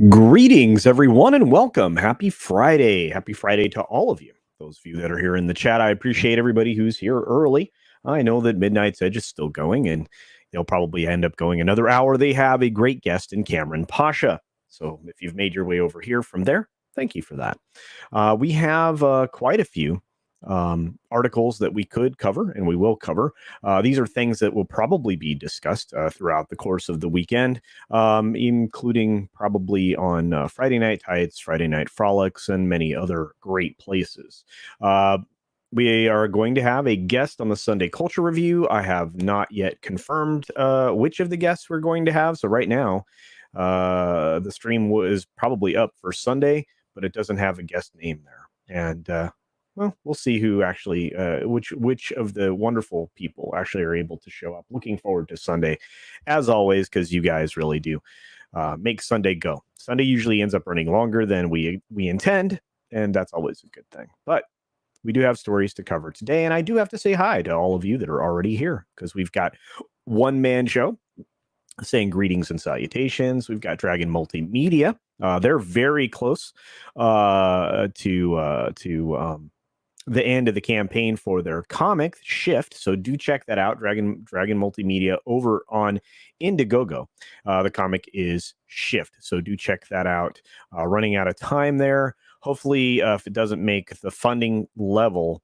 Greetings, everyone, and welcome. Happy Friday. Happy Friday to all of you. Those of you that are here in the chat, I appreciate everybody who's here early. I know that Midnight's Edge is still going, and they'll probably end up going another hour. They have a great guest in Cameron Pasha. So if you've made your way over here from there, thank you for that. We have quite a few articles that we could cover and we will cover. These are things that will probably be discussed throughout the course of the weekend, including probably on Friday Night Tights, Friday Night Frolics, and many other great places. We are going to have a guest on the Sunday Culture Review. I have not yet confirmed which of the guests we're going to have. So right now, the stream is probably up for Sunday, but it doesn't have a guest name there. And well, we'll see who actually, which of the wonderful people actually are able to show up. Looking forward to Sunday, as always, because you guys really do make Sunday go. Sunday usually ends up running longer than we intend, and that's always a good thing. But we do have stories to cover today, and I do have to say hi to all of you that are already here, because we've got One Man Show saying greetings and salutations. We've got Dragon Multimedia. They're very close to the end of the campaign for their comic Shift, so do check that out. Dragon Multimedia over on Indiegogo. The comic is Shift, so do check that out. Running out of time there. Hopefully, if it doesn't make the funding level,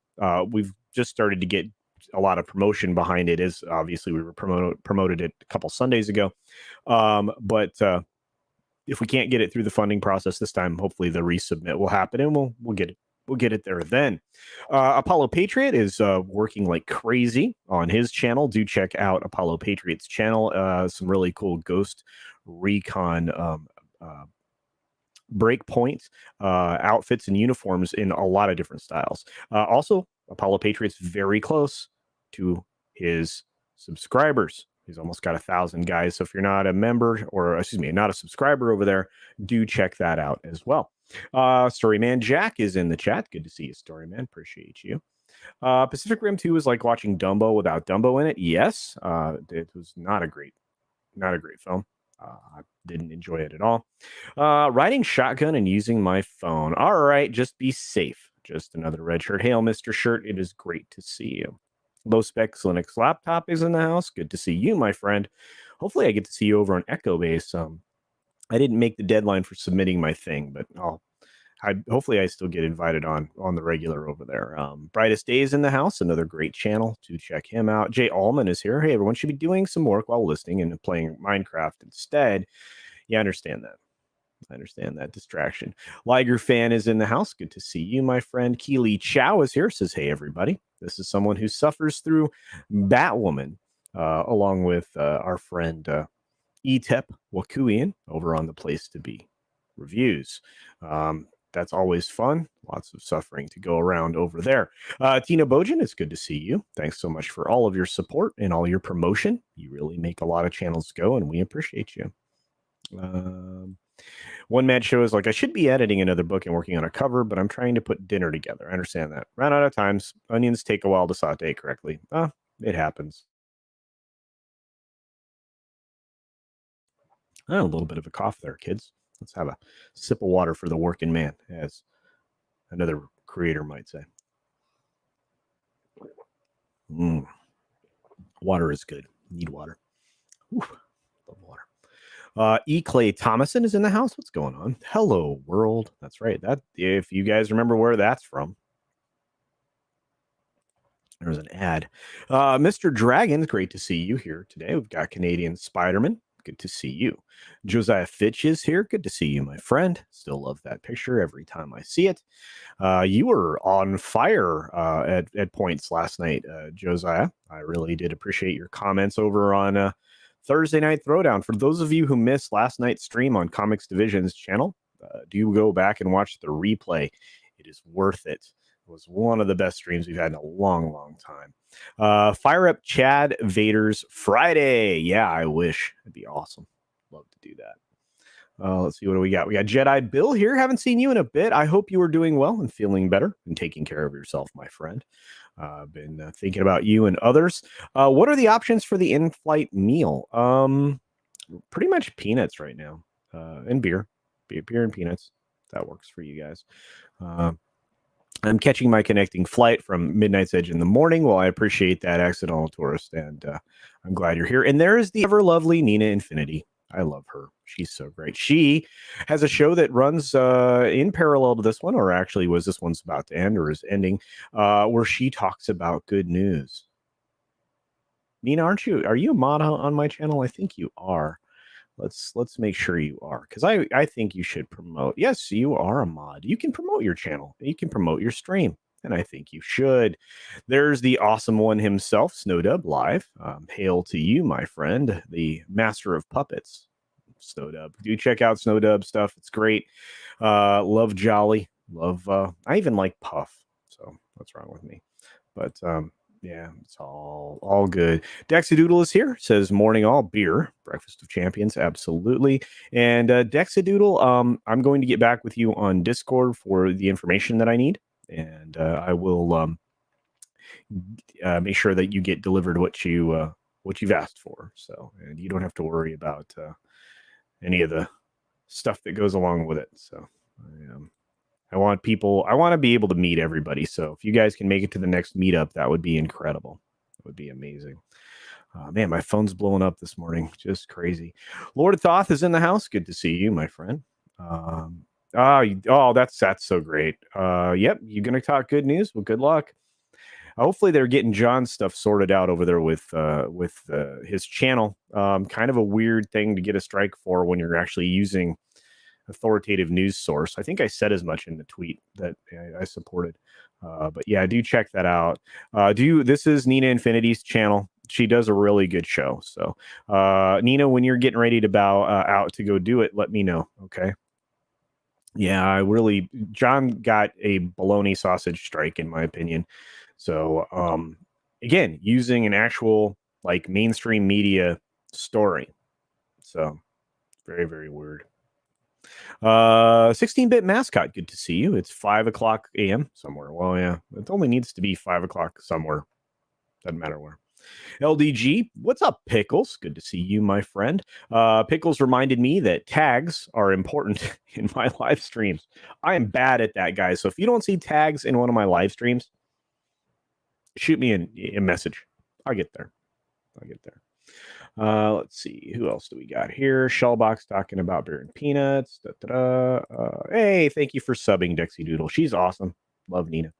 we've just started to get a lot of promotion behind it. Is obviously we were promoted it a couple Sundays ago, but if we can't get it through the funding process this time, hopefully the resubmit will happen and we'll get it. We'll get it there then. Apollo Patriot is working like crazy on his channel. Do check out Apollo Patriot's channel. Some really cool Ghost Recon breakpoint outfits and uniforms in a lot of different styles. Also, Apollo Patriot's very close to his subscribers. He's almost got 1,000 guys. So if you're not a member, or excuse me, not a subscriber over there, do check that out as well. Storyman Jack is in the chat. Good to see you, Storyman. Appreciate you. Pacific Rim 2 is like watching Dumbo without Dumbo in it. Yes, it was not a great film. I didn't enjoy it at all. Riding shotgun and using my phone. All right, just be safe. Just another red shirt. Hail, Mr. Shirt. It is great to see you. Low Specs Linux Laptop is in the house. Good to see you, my friend. Hopefully I get to see you over on Echo Base. I didn't make the deadline for submitting my thing, but hopefully I still get invited on the regular over there. Brightest Days in the house, another great channel to check him out. Jay Allman is here. Hey, everyone should be doing some work while listening and playing Minecraft instead. Yeah, I understand that distraction. Liger Fan is in the house. Good to see you, my friend. Keely Chow is here. Says, hey, everybody. This is someone who suffers through Batwoman, along with our friend Etep Wakuian over on the Place to Be reviews. That's always fun. Lots of suffering to go around over there. Tina Bojan, it's good to see you. Thanks so much for all of your support and all your promotion. You really make a lot of channels go, and we appreciate you. One Man Show is like, I should be editing another book and working on a cover, but I'm trying to put dinner together. I understand that. Ran out of times. Onions take a while to saute correctly. It happens. A little bit of a cough there, kids. Let's have a sip of water for the working man, as another creator might say. Water is good. Need water. Ooh, love water. E. Clay Thomason is in the house. What's going on? Hello, world. That's right. That, if you guys remember where that's from. There's an ad. Mr. Dragon, great to see you here today. We've got Canadian Spider-Man. Good to see you. Josiah Fitch is here. Good to see you, my friend. Still love that picture every time I see it. You were on fire at points last night, Josiah. I really did appreciate your comments over on Thursday Night Throwdown. For those of you who missed last night's stream on Comics Division's channel, do go back and watch the replay. It is worth it. It was one of the best streams we've had in a long, long time. Fire up Chad Vader's Friday. Yeah, I wish. It'd be awesome. Love to do that. Let's see, what do we got? We got Jedi Bill here. Haven't seen you in a bit. I hope you are doing well and feeling better and taking care of yourself, my friend. I've been thinking about you and others. What are the options for the in-flight meal? Pretty much peanuts right now, and beer. beer and peanuts. That works for you guys. I'm catching my connecting flight from Midnight's Edge in the morning. Well, I appreciate that, Accidental Tourist, and I'm glad you're here. And there is the ever lovely Nina Infinity. I love her. She's so great. She has a show that runs in parallel to this one, or actually was this one's about to end or is ending, where she talks about good news. Nina, are you a mod on my channel? I think you are. Let's make sure you are, because I think you should promote. Yes, you are a mod. You can promote your channel. You can promote your stream, and I think you should. There's the awesome one himself, Snowdub Live. Hail to you, my friend, the master of puppets. Snowdub, do check out Snowdub stuff. It's great. Love Jolly. Love. I even like Puff. So what's wrong with me? But yeah, it's all good. Dexadoodle is here. Says morning all beer. Breakfast of Champions, absolutely. And Dexadoodle, I'm going to get back with you on Discord for the information that I need, and I will make sure that you get delivered what you've asked for. So, and you don't have to worry about any of the stuff that goes along with it. So, I want to be able to meet everybody. So if you guys can make it to the next meetup, that would be incredible. It would be amazing. Man, my phone's blowing up this morning. Just crazy. Lord of Thoth is in the house. Good to see you, my friend. That's so great. Yep, you're going to talk good news? Well, good luck. Hopefully they're getting John's stuff sorted out over there with his channel. Kind of a weird thing to get a strike for when you're actually using authoritative news source. I think I said as much in the tweet that I supported. But yeah, do check that out. This is Nina Infinity's channel. She does a really good show. So Nina, when you're getting ready to bow out to go do it, let me know. Okay. Yeah, John got a bologna sausage strike, in my opinion. So again, using an actual like mainstream media story. So very, very weird. 16-bit mascot, good to see you. It's 5:00 a.m. somewhere. Well, yeah, it only needs to be 5:00 somewhere. Doesn't matter where. LDG, what's up, Pickles? Good to see you, my friend. Pickles reminded me that tags are important in my live streams. I am bad at that, guys. So if you don't see tags in one of my live streams, shoot me a message. I'll get there. Let's see. Who else do we got here? Shellbox talking about beer and peanuts. Hey, thank you for subbing, Dexy Doodle. She's awesome. Love Nina.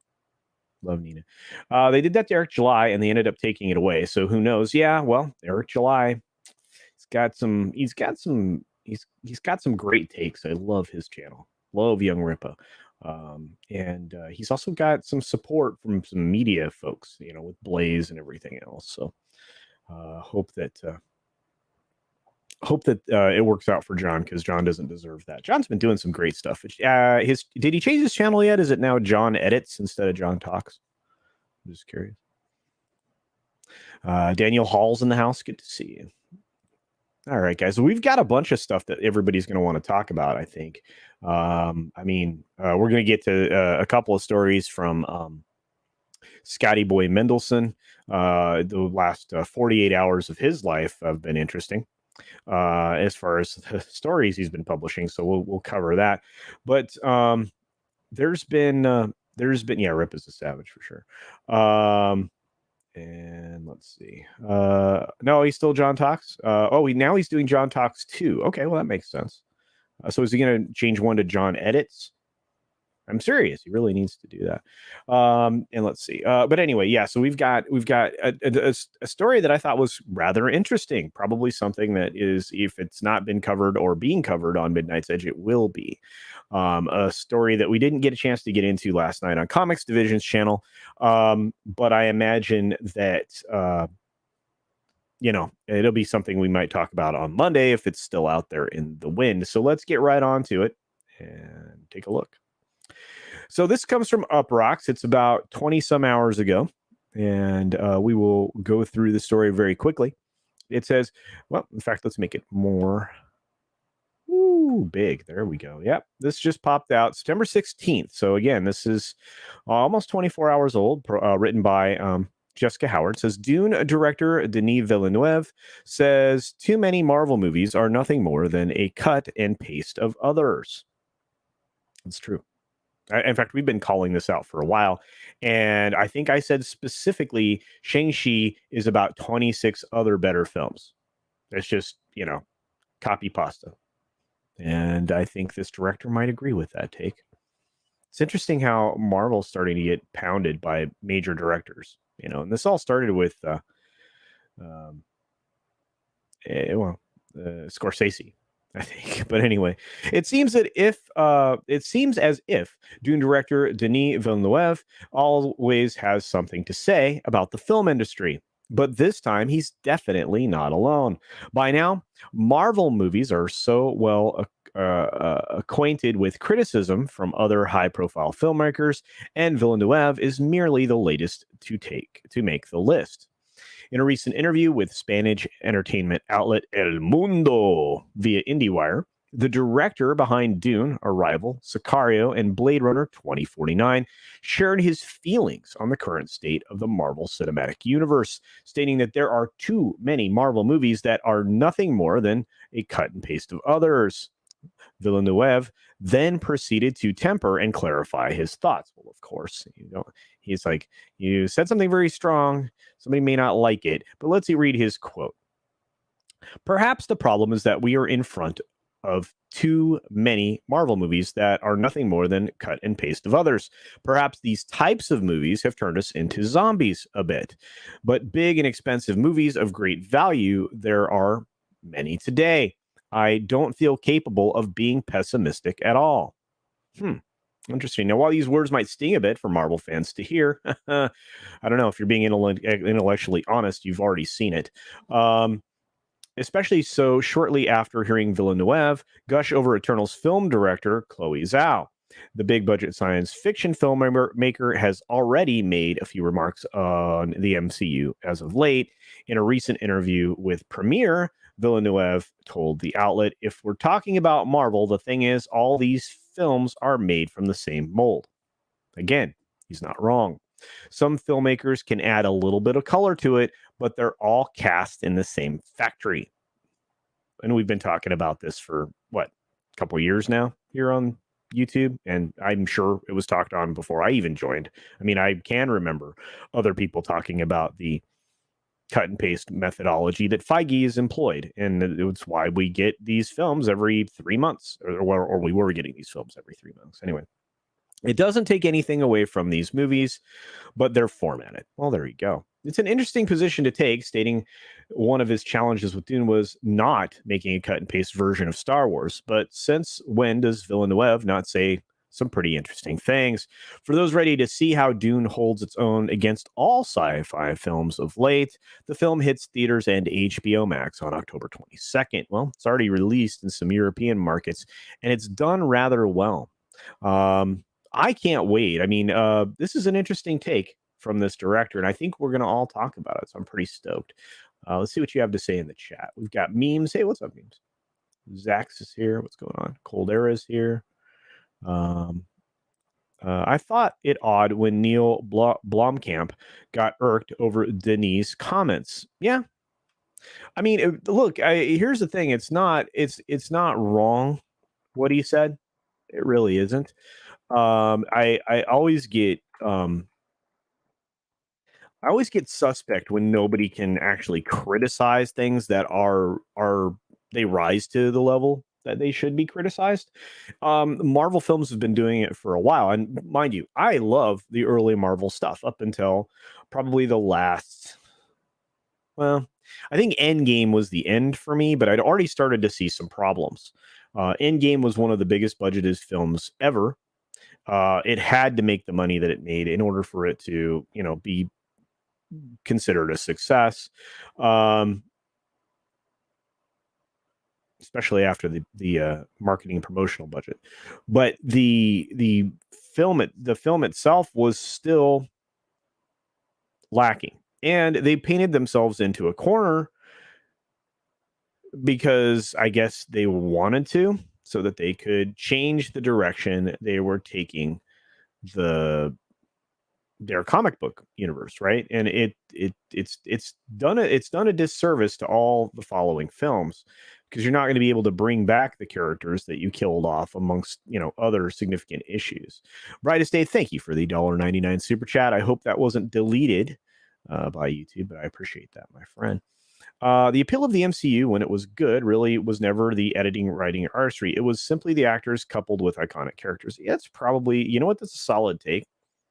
They did that to Eric July, and they ended up taking it away. So who knows? Yeah, well, Eric July, he's got some great takes. I love his channel. Love Young Ripa. And he's also got some support from some media folks, with Blaze and everything else. So hope that it works out for John, because John doesn't deserve that. John's been doing some great stuff. Did he change his channel yet? Is it now John Edits instead of John Talks? I'm just curious. Daniel Hall's in the house. Good to see you. All right, guys. So we've got a bunch of stuff that everybody's going to want to talk about, I think. We're going to get to a couple of stories from Scotty Boy Mendelson. The last 48 hours of his life have been interesting. As far as the stories he's been publishing, so we'll cover that. But there's been Rip is a savage for sure. And let's see. No, he's still John Talks. Now he's doing John Talks 2. Okay, well that makes sense. So is he going to change one to John Edits? I'm serious. He really needs to do that. And let's see. But anyway, yeah. So we've got a story that I thought was rather interesting. Probably something that is, if it's not been covered or being covered on Midnight's Edge, it will be. A story that we didn't get a chance to get into last night on Comics Division's channel. But I imagine that it'll be something we might talk about on Monday if it's still out there in the wind. So let's get right on to it and take a look. So this comes from Uprocks. It's about 20 some hours ago, and we will go through the story very quickly. It says, well, in fact, let's make it more big. There we go. Yep. This just popped out September 16th. So again, this is almost 24 hours old, written by Jessica Howard says Dune director Denis Villeneuve says too many Marvel movies are nothing more than a cut and paste of others. It's true. In fact, we've been calling this out for a while. And I think I said specifically Shang-Chi is about 26 other better films. It's just, copy pasta. And I think this director might agree with that take. It's interesting how Marvel's starting to get pounded by major directors, and this all started with, um, Scorsese, I think. But anyway, it seems as if Dune director Denis Villeneuve always has something to say about the film industry. But this time, he's definitely not alone. By now, Marvel movies are so well acquainted with criticism from other high-profile filmmakers, and Villeneuve is merely the latest to make the list. In a recent interview with Spanish entertainment outlet El Mundo via IndieWire, the director behind Dune, Arrival, Sicario, and Blade Runner 2049 shared his feelings on the current state of the Marvel Cinematic Universe, stating that there are too many Marvel movies that are nothing more than a cut and paste of others. Villeneuve then proceeded to temper and clarify his thoughts. Well, of course, he's like, you said something very strong. Somebody may not like it, but let's read his quote. Perhaps the problem is that we are in front of too many Marvel movies that are nothing more than cut and paste of others. Perhaps these types of movies have turned us into zombies a bit. But big and expensive movies of great value, there are many today. I don't feel capable of being pessimistic at all. Interesting. Now, while these words might sting a bit for Marvel fans to hear, I don't know if you're being intellectually honest, you've already seen it. Especially so shortly after hearing Villeneuve gush over Eternal's film director, Chloe Zhao. The big budget science fiction filmmaker has already made a few remarks on the MCU as of late. In a recent interview with Premiere, Villeneuve told the outlet, if we're talking about Marvel, the thing is, all these films are made from the same mold. Again, he's not wrong. Some filmmakers can add a little bit of color to it, but they're all cast in the same factory. And we've been talking about this for a couple of years now here on YouTube, and I'm sure it was talked on before I even joined. I mean, I can remember other people talking about the cut and paste methodology that Feige has employed, and it's why we get these films every 3 months, or we were getting these films every 3 months. Anyway, it doesn't take anything away from these movies, but they're formatted. Well, there you go. It's an interesting position to take, stating one of his challenges with Dune was not making a cut and paste version of Star Wars. But since when does Villeneuve not say some pretty interesting things? For those ready to see how Dune holds its own against all sci-fi films of late, the film hits theaters and HBO Max on October 22nd. Well, it's already released in some European markets, and it's done rather well. I can't wait. I mean, this is an interesting take from this director, and I think we're going to all talk about it, so I'm pretty stoked. Let's see what you have to say in the chat. We've got memes. Hey, what's up, memes? Zax is here. What's going on? Cold Era is here. I thought it odd when Neil Blomkamp got irked over Denis' comments. Yeah. I mean, look, here's the thing. It's not wrong what he said. It really isn't. I always get suspect when nobody can actually criticize things that are they rise to the level that they should be criticized. Marvel films have been doing it for a while, and mind you, I love the early Marvel stuff up until probably the last. Well, I think Endgame was the end for me, but I'd already started to see some problems. Endgame was one of the biggest budgeted films ever. It had to make the money that it made in order for it to, be considered a success. Especially after the marketing and promotional budget. But the film itself was still lacking, and they painted themselves into a corner because I guess they wanted to, so that they could change the direction they were taking the their comic book universe, right? And it's done a disservice to all the following films, because you're not going to be able to bring back the characters that you killed off, amongst other significant issues. Brightest Day, thank you for the $1.99 super chat. I hope that wasn't deleted by YouTube, but I appreciate that, my friend. The appeal of the MCU when it was good really was never the editing, writing, or artistry. It was simply the actors coupled with iconic characters. Yeah, it's probably, that's a solid take,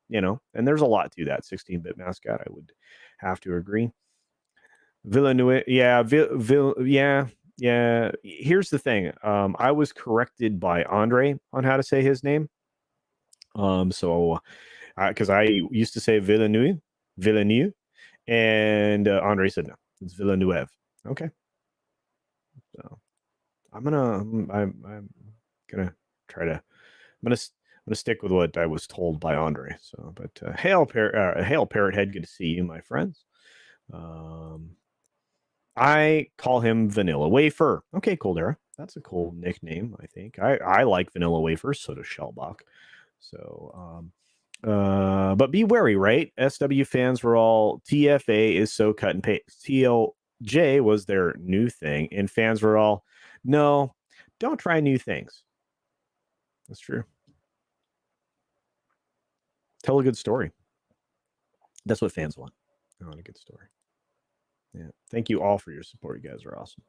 and there's a lot to that 16-bit mascot. I would have to agree. Villeneuve, yeah, yeah. Here's the thing. I was corrected by Andre on how to say his name. So because I used to say Villeneuve, and Andre said no, it's Villeneuve. Okay. So I'm gonna try to. I'm gonna stick with what I was told by Andre. So, but hail Parrot Head, good to see you, my friends. I call him Vanilla Wafer. Okay, Coldera. That's a cool nickname, I think. I like Vanilla Wafer, so does Shellbach. So, but be wary, right? SW fans were all TFA is so cut and paste. TLJ was their new thing, and fans were all, no, don't try new things. That's true. Tell a good story. That's what fans want. I want a good story. Yeah. Thank you all for your support. You guys are awesome.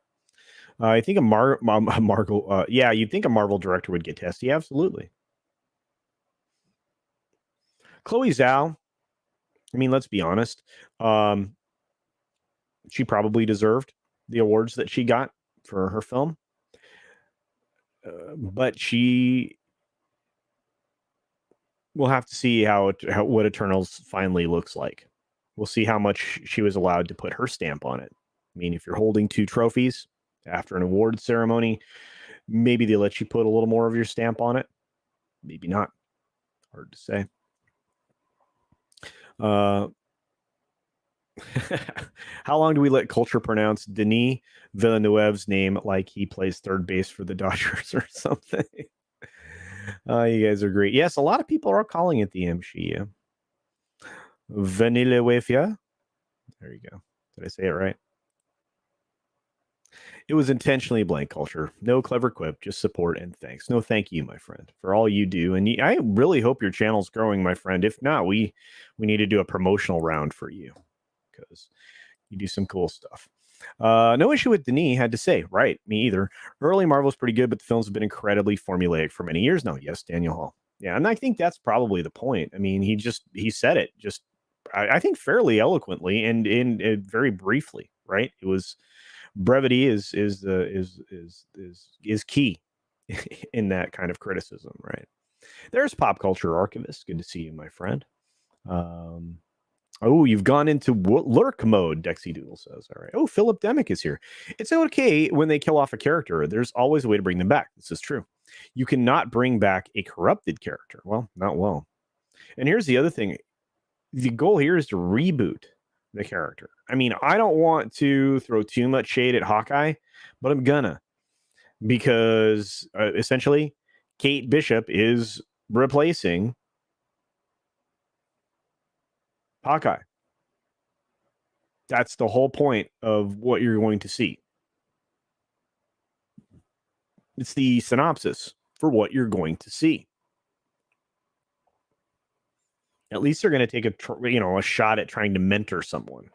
I think a Marvel. Yeah, you'd think a Marvel director would get testy. Absolutely. Chloe Zhao. I mean, let's be honest. She probably deserved the awards that she got for her film, but she will have to see what Eternals finally looks like. We'll see how much she was allowed to put her stamp on it. I mean, if you're holding 2 trophies after an award ceremony, maybe they let you put a little more of your stamp on it. Maybe not. Hard to say. How long do we let culture pronounce Denis Villeneuve's name like he plays third base for the Dodgers or something? You guys are great. Yes, a lot of people are calling it the MCU. Vanilla Wafia. There you go. Did I say it right? It was intentionally blank, culture. No clever quip, just support and thanks. No, thank you, my friend, for all you do. And I really hope your channel's growing, my friend. If not, we need to do a promotional round for you, because you do some cool stuff. No issue with Denis, had to say. Right, me either. Early Marvel's pretty good, but the films have been incredibly formulaic for many years now. Yes, Daniel Hall. Yeah, and I think that's probably the point. I mean, he said it just, I think, fairly eloquently and very briefly. Right, it was brevity is key in that kind of criticism. Right, there's Pop Culture Archivist. Good to see you, my friend. Oh, you've gone into lurk mode, Dexy Doodle says. All right. Oh, Philip Demick is here. It's okay when they kill off a character. There's always a way to bring them back. This is true. You cannot bring back a corrupted character. Well, not well. And here's the other thing. The goal here is to reboot the character. I mean, I don't want to throw too much shade at Hawkeye, but I'm gonna. Because essentially, Kate Bishop is replacing Hawkeye. That's the whole point of what you're going to see. It's the synopsis for what you're going to see. At least they're going to take a shot at trying to mentor someone.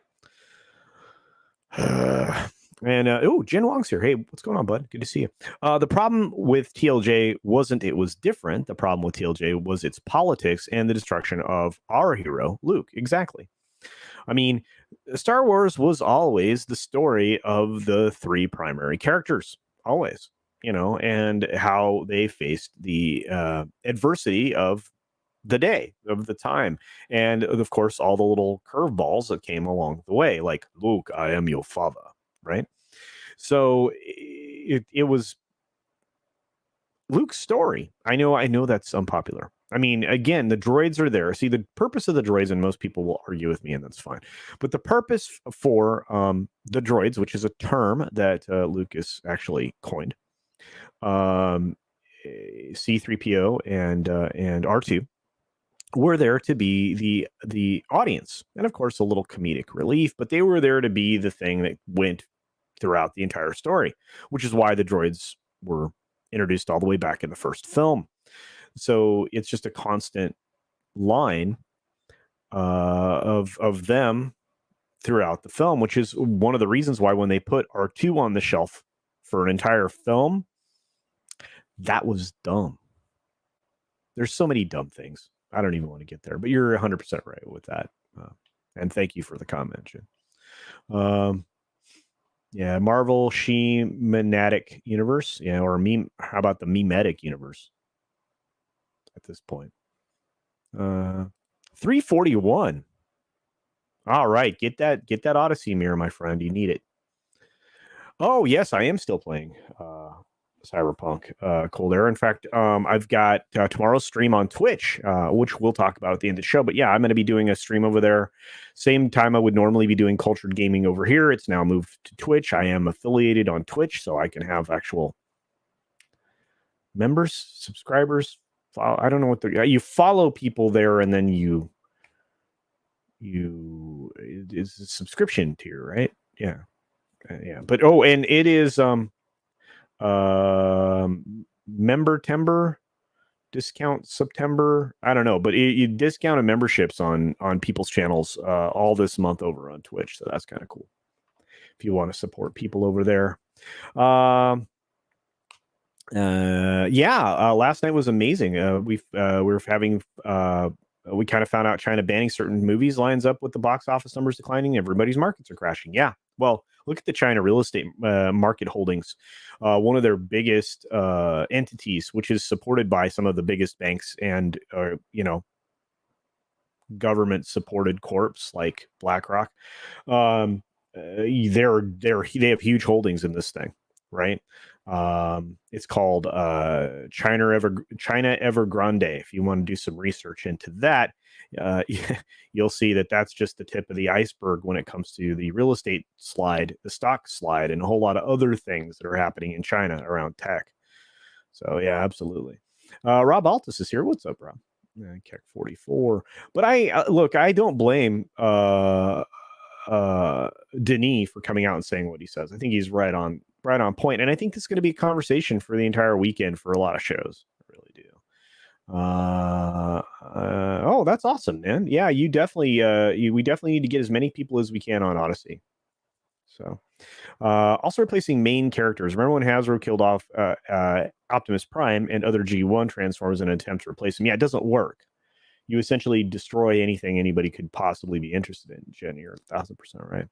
And Jen Wong's here. Hey, what's going on, bud? Good to see you. The problem with TLJ wasn't it was different. The problem with TLJ was its politics and the destruction of our hero, Luke. Exactly. I mean, Star Wars was always the story of the 3 primary characters, always, and how they faced the adversity of the day, of the time. And of course, all the little curveballs that came along the way, like, Luke, I am your father, right? So it was Luke's story. I know that's unpopular. I mean, again, the droids are there. See, the purpose of the droids, and most people will argue with me, and that's fine. But the purpose for the droids, which is a term that Lucas actually coined, C-3PO and R2, were there to be the audience, and of course a little comedic relief, but they were there to be the thing that went throughout the entire story, which is why the droids were introduced all the way back in the first film. So it's just a constant line of them throughout the film, which is one of the reasons why when they put R2 on the shelf for an entire film, that was dumb. There's so many dumb things. I don't even want to get there, but you're 100% right with that. And thank you for the comment, Jim. Yeah, Marvel She-Manatic universe. Yeah, or meme. How about the memetic universe at this point? 341. All right, get that Odyssey mirror, my friend. You need it. Oh yes, I am still playing Cyberpunk Cold Era. In fact, I've got tomorrow's stream on Twitch, which we'll talk about at the end of the show. But yeah, I'm going to be doing a stream over there. Same time I would normally be doing Cultured Gaming over here. It's now moved to Twitch. I am affiliated on Twitch, so I can have actual members, subscribers. I don't know what they're. You follow people there, and then you it's a subscription tier, right? Yeah. Yeah, but and it is member timber discount September. I don't know, but you discounted memberships on people's channels all this month over on Twitch, so that's kind of cool if you want to support people over there. Last night was amazing. We were having we kind of found out China banning certain movies lines up with the box office numbers declining. Everybody's markets are crashing. Yeah. Well, look at the China real estate market holdings. One of their biggest entities, which is supported by some of the biggest banks and, government supported corps like BlackRock. They have huge holdings in this thing, right? It's called China Evergrande. If you want to do some research into that, you'll see that that's just the tip of the iceberg when it comes to the real estate slide, the stock slide, and a whole lot of other things that are happening in China around tech. So yeah, absolutely. Rob Altus is here. What's up, Rob? Keck 44. But I don't blame Denis for coming out and saying what he says. I think he's right on point, and I think this is going to be a conversation for the entire weekend for a lot of shows. I really do. Oh, that's awesome, man. Yeah, you definitely we definitely need to get as many people as we can on Odyssey. So also replacing main characters. Remember when Hasbro killed off Optimus Prime and other G1 Transformers in an attempt to replace them? Yeah, it doesn't work. You essentially destroy anything anybody could possibly be interested in. Jen, you're 1,000% right.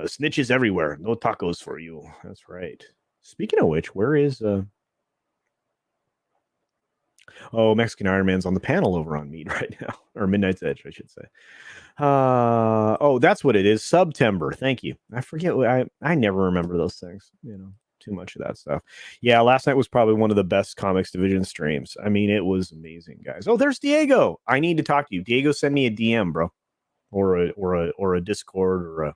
Snitches everywhere. No tacos for you. That's right. Speaking of which, where is Mexican Iron Man's on the panel over on Mead right now, or Midnight's Edge, I should say. That's what it is. September. Thank you. I forget. I never remember those things. Too much of that stuff. Yeah, last night was probably one of the best Comics Division streams. I mean, it was amazing, guys. Oh, there's Diego. I need to talk to you. Diego, send me a DM, bro, or a Discord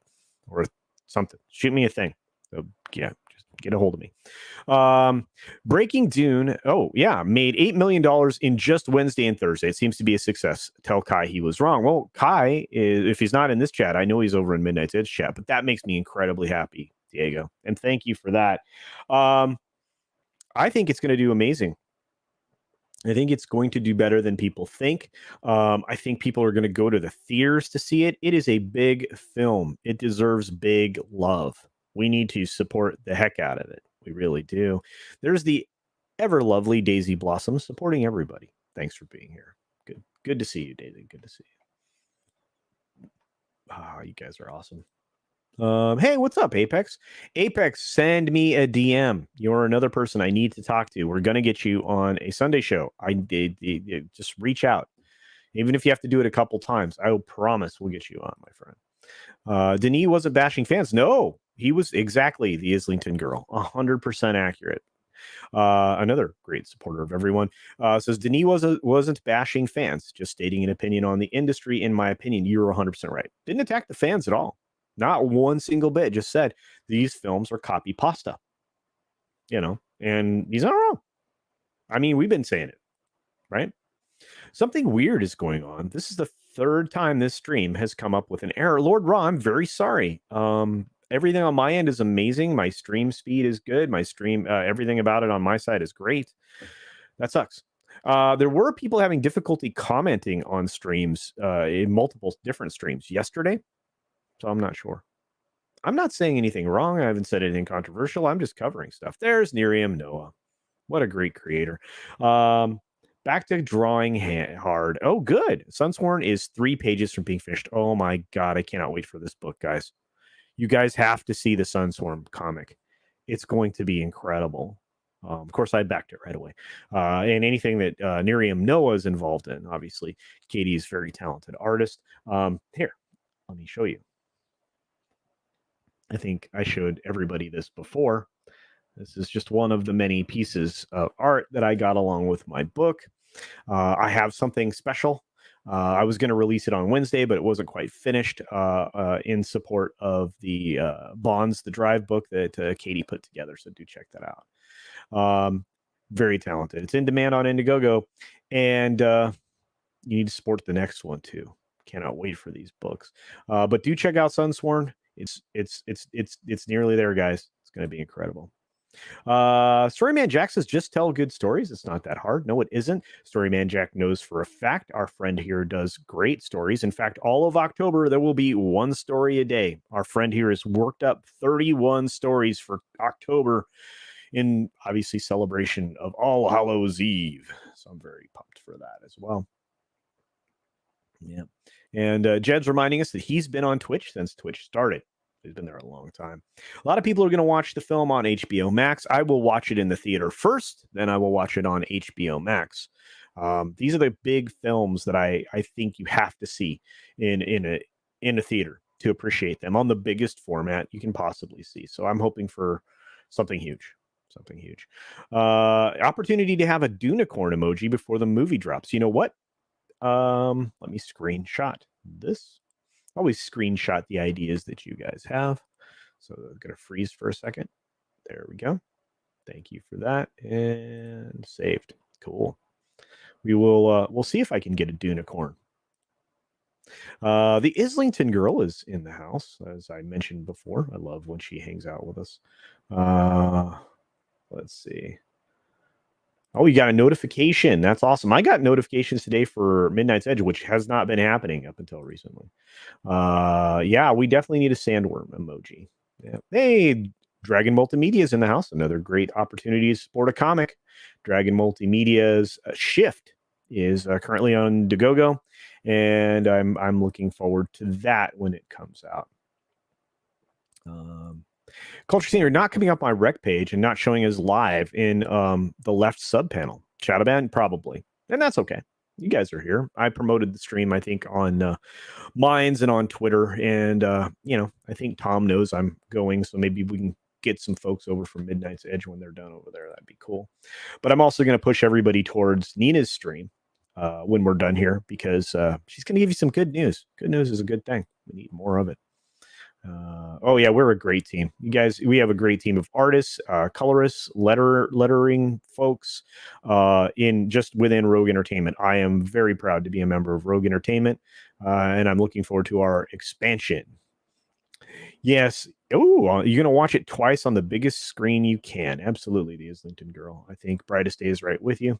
or something. Shoot me a thing. So, yeah, just get a hold of me. Breaking Dune. Oh yeah, made $8 million in just Wednesday and Thursday. It seems to be a success. Tell Kai he was wrong. Well, Kai, if he's not in this chat, I know he's over in Midnight's Edge chat, but that makes me incredibly happy, Diego, and thank you for that. I think it's going to do amazing. I think it's going to do better than people think. I think people are going to go to the theaters to see it. It is a big film. It deserves big love. We need to support the heck out of it. We really do. There's the ever lovely Daisy Blossom supporting everybody. Thanks for being here. Good to see you, Daisy. Good to see you. You guys are awesome. Hey, what's up, Apex? Apex, send me a DM. You're another person I need to talk to. We're gonna get you on a Sunday show. I did just reach out, even if you have to do it a couple times. I will promise we'll get you on, my friend. Denis wasn't bashing fans. No, he was exactly the Islington girl. 100% accurate. Another great supporter of everyone says Denis wasn't bashing fans, just stating an opinion on the industry. In my opinion, you're 100% right. Didn't attack the fans at all. Not one single bit. Just said these films are copy pasta. And he's not wrong. I mean, we've been saying it, right? Something weird is going on. This is the third time this stream has come up with an error. Lord Raw, I'm very sorry. Everything on my end is amazing. My stream speed is good. My stream, everything about it on my side is great. That sucks. There were people having difficulty commenting on streams in multiple different streams yesterday. So I'm not sure. I'm not saying anything wrong. I haven't said anything controversial. I'm just covering stuff. There's Nerium Noah. What a great creator. Back to drawing hard. Oh, good. Sunsworn is 3 pages from being finished. Oh my God. I cannot wait for this book, guys. You guys have to see the Sunsworn comic. It's going to be incredible. Of course, I backed it right away. And anything that Nerium Noah is involved in, obviously. Katie is a very talented artist. Here, let me show you. I think I showed everybody this before. This is just one of the many pieces of art that I got along with my book. I have something special. I was going to release it on Wednesday, but it wasn't quite finished in support of the Bonds, the Drive book that Katie put together. So do check that out. Very talented. It's in demand on Indiegogo, and you need to support the next one too. Cannot wait for these books. But do check out Sunsworn. It's nearly there, guys. It's going to be incredible. Storyman Jack says, just tell good stories. It's not that hard. No, it isn't. Storyman Jack knows for a fact our friend here does great stories. In fact, all of October, there will be 1 story a day. Our friend here has worked up 31 stories for October in obviously celebration of All Hallows Eve. So I'm very pumped for that as well. Yeah. And Jed's reminding us that he's been on Twitch since Twitch started. He's been there a long time. A lot of people are going to watch the film on HBO Max. I will watch it in the theater first, then I will watch it on HBO Max. These are the big films that I think you have to see in a theater to appreciate them on the biggest format you can possibly see. So I'm hoping for something huge. Opportunity to have a Dunicorn emoji before the movie drops. You know what? Let me screenshot this. Always screenshot the ideas that you guys have. So I'm going to freeze for a second. There we go. Thank you for that. And saved. Cool. We will, we'll see if I can get a Dunicorn. The Islington girl is in the house, as I mentioned before. I love when she hangs out with us. Let's see. Oh, you got a notification. That's awesome. I got notifications today for Midnight's Edge, which has not been happening up until recently. Yeah, we definitely need a sandworm emoji. Yeah. Hey, Dragon Multimedia is in the house. Another great opportunity to support a comic. Dragon Multimedia's Shift is currently on Indiegogo, and I'm looking forward to that when it comes out. CultureCasino not coming up on my rec page and not showing as live in the left sub panel. Shadowban, probably. And that's okay. You guys are here. I promoted the stream, I think, on Minds and on Twitter. And, I think Tom knows I'm going. So maybe we can get some folks over from Midnight's Edge when they're done over there. That'd be cool. But I'm also going to push everybody towards Nina's stream when we're done here, because she's going to give you some good news. Good news is a good thing. We need more of it. Oh yeah, we're a great team. You guys, we have a great team of artists, colorists, lettering folks in just within Rogue Entertainment. I am very proud to be a member of Rogue Entertainment, and I'm looking forward to our expansion. Yes. Oh, you're going to watch it twice on the biggest screen you can. Absolutely, the Islington girl. I think Brightest Day is right with you.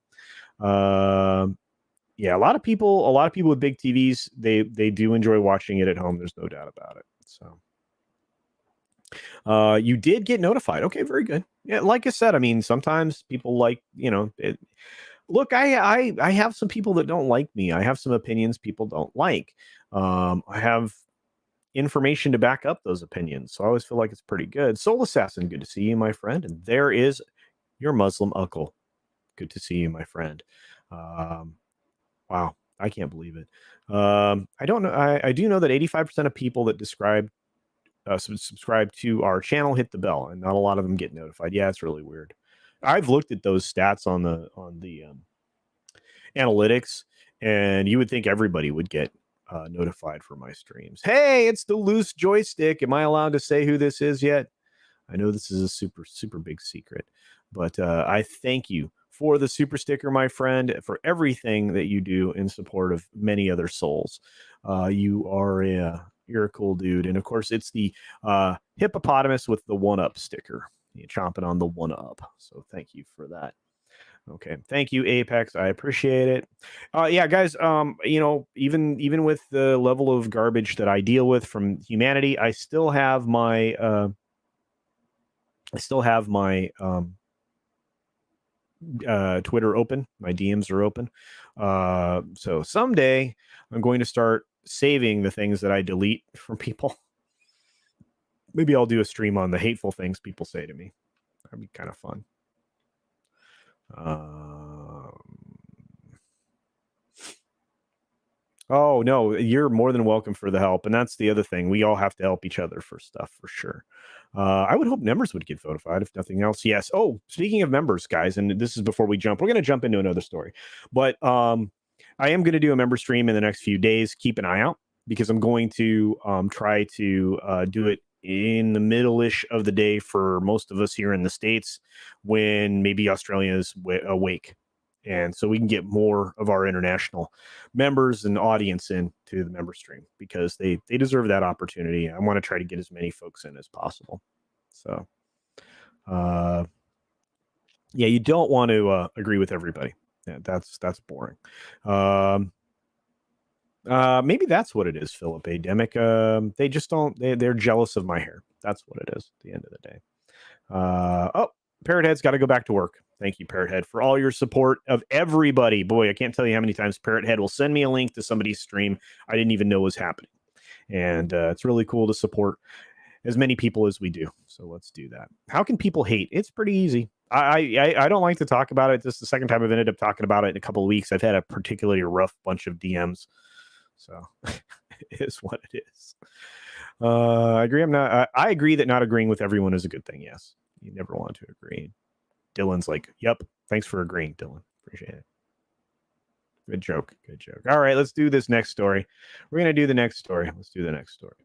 Yeah, a lot of people with big TVs, they do enjoy watching it at home. There's no doubt about it. So. You did get notified. Okay, very good. Yeah, like I said, I mean, sometimes people like, look, I have some people that don't like me. I have some opinions people don't like. I have information to back up those opinions. So I always feel like it's pretty good. Soul Assassin, good to see you, my friend. And there is your Muslim uncle. Good to see you, my friend. Wow, I can't believe it. I don't know. I do know that 85% of people that subscribe to our channel hit the bell, and not a lot of them get notified. Yeah, it's really weird. I've looked at those stats on the analytics, and you would think everybody would get notified for my streams. Hey, it's the Loose Joystick. Am I allowed to say who this is yet? I know this is a super big secret, but I thank you for the super sticker, my friend, for everything that you do in support of many other souls. You're a cool dude. And of course, it's the hippopotamus with the 1-up sticker. You're chomping on the 1-up. So thank you for that. Okay. Thank you, Apex. I appreciate it. Yeah, guys, even with the level of garbage that I deal with from humanity, I still have my Twitter open. My DMs are open. So someday I'm going to start saving the things that I delete from people. Maybe I'll do a stream on the hateful things people say to me. That'd be kind of fun. Oh no, you're more than welcome for the help, and that's the other thing. We all have to help each other for stuff for sure. I would hope members would get notified if nothing else. Yes. Oh, speaking of members, guys, and this is before we jump. We're going to jump into another story, but I am going to do a member stream in the next few days. Keep an eye out because I'm going to try to do it in the middle-ish of the day for most of us here in the States when maybe Australia is awake. And so we can get more of our international members and audience into the member stream because they deserve that opportunity. I want to try to get as many folks in as possible. So, yeah, you don't want to agree with everybody. Yeah, that's boring. Maybe that's what it is, Philip Ademic. They just don't. They're jealous of my hair. That's what it is. At the end of the day. Oh, Parrothead's got to go back to work. Thank you, Parrothead, for all your support of everybody. Boy, I can't tell you how many times Parrothead will send me a link to somebody's stream I didn't even know was happening. And it's really cool to support as many people as we do. So let's do that. How can people hate? It's pretty easy. I don't like to talk about it. This is the second time I've ended up talking about it in a couple of weeks. I've had a particularly rough bunch of DMs. So it is what it is. I agree. I agree that not agreeing with everyone is a good thing. Yes. You never want to agree. Dylan's like, yep. Thanks for agreeing, Dylan. Appreciate it. Good joke. Good joke. All right, let's do this next story. We're going to do the next story. Let's do the next story.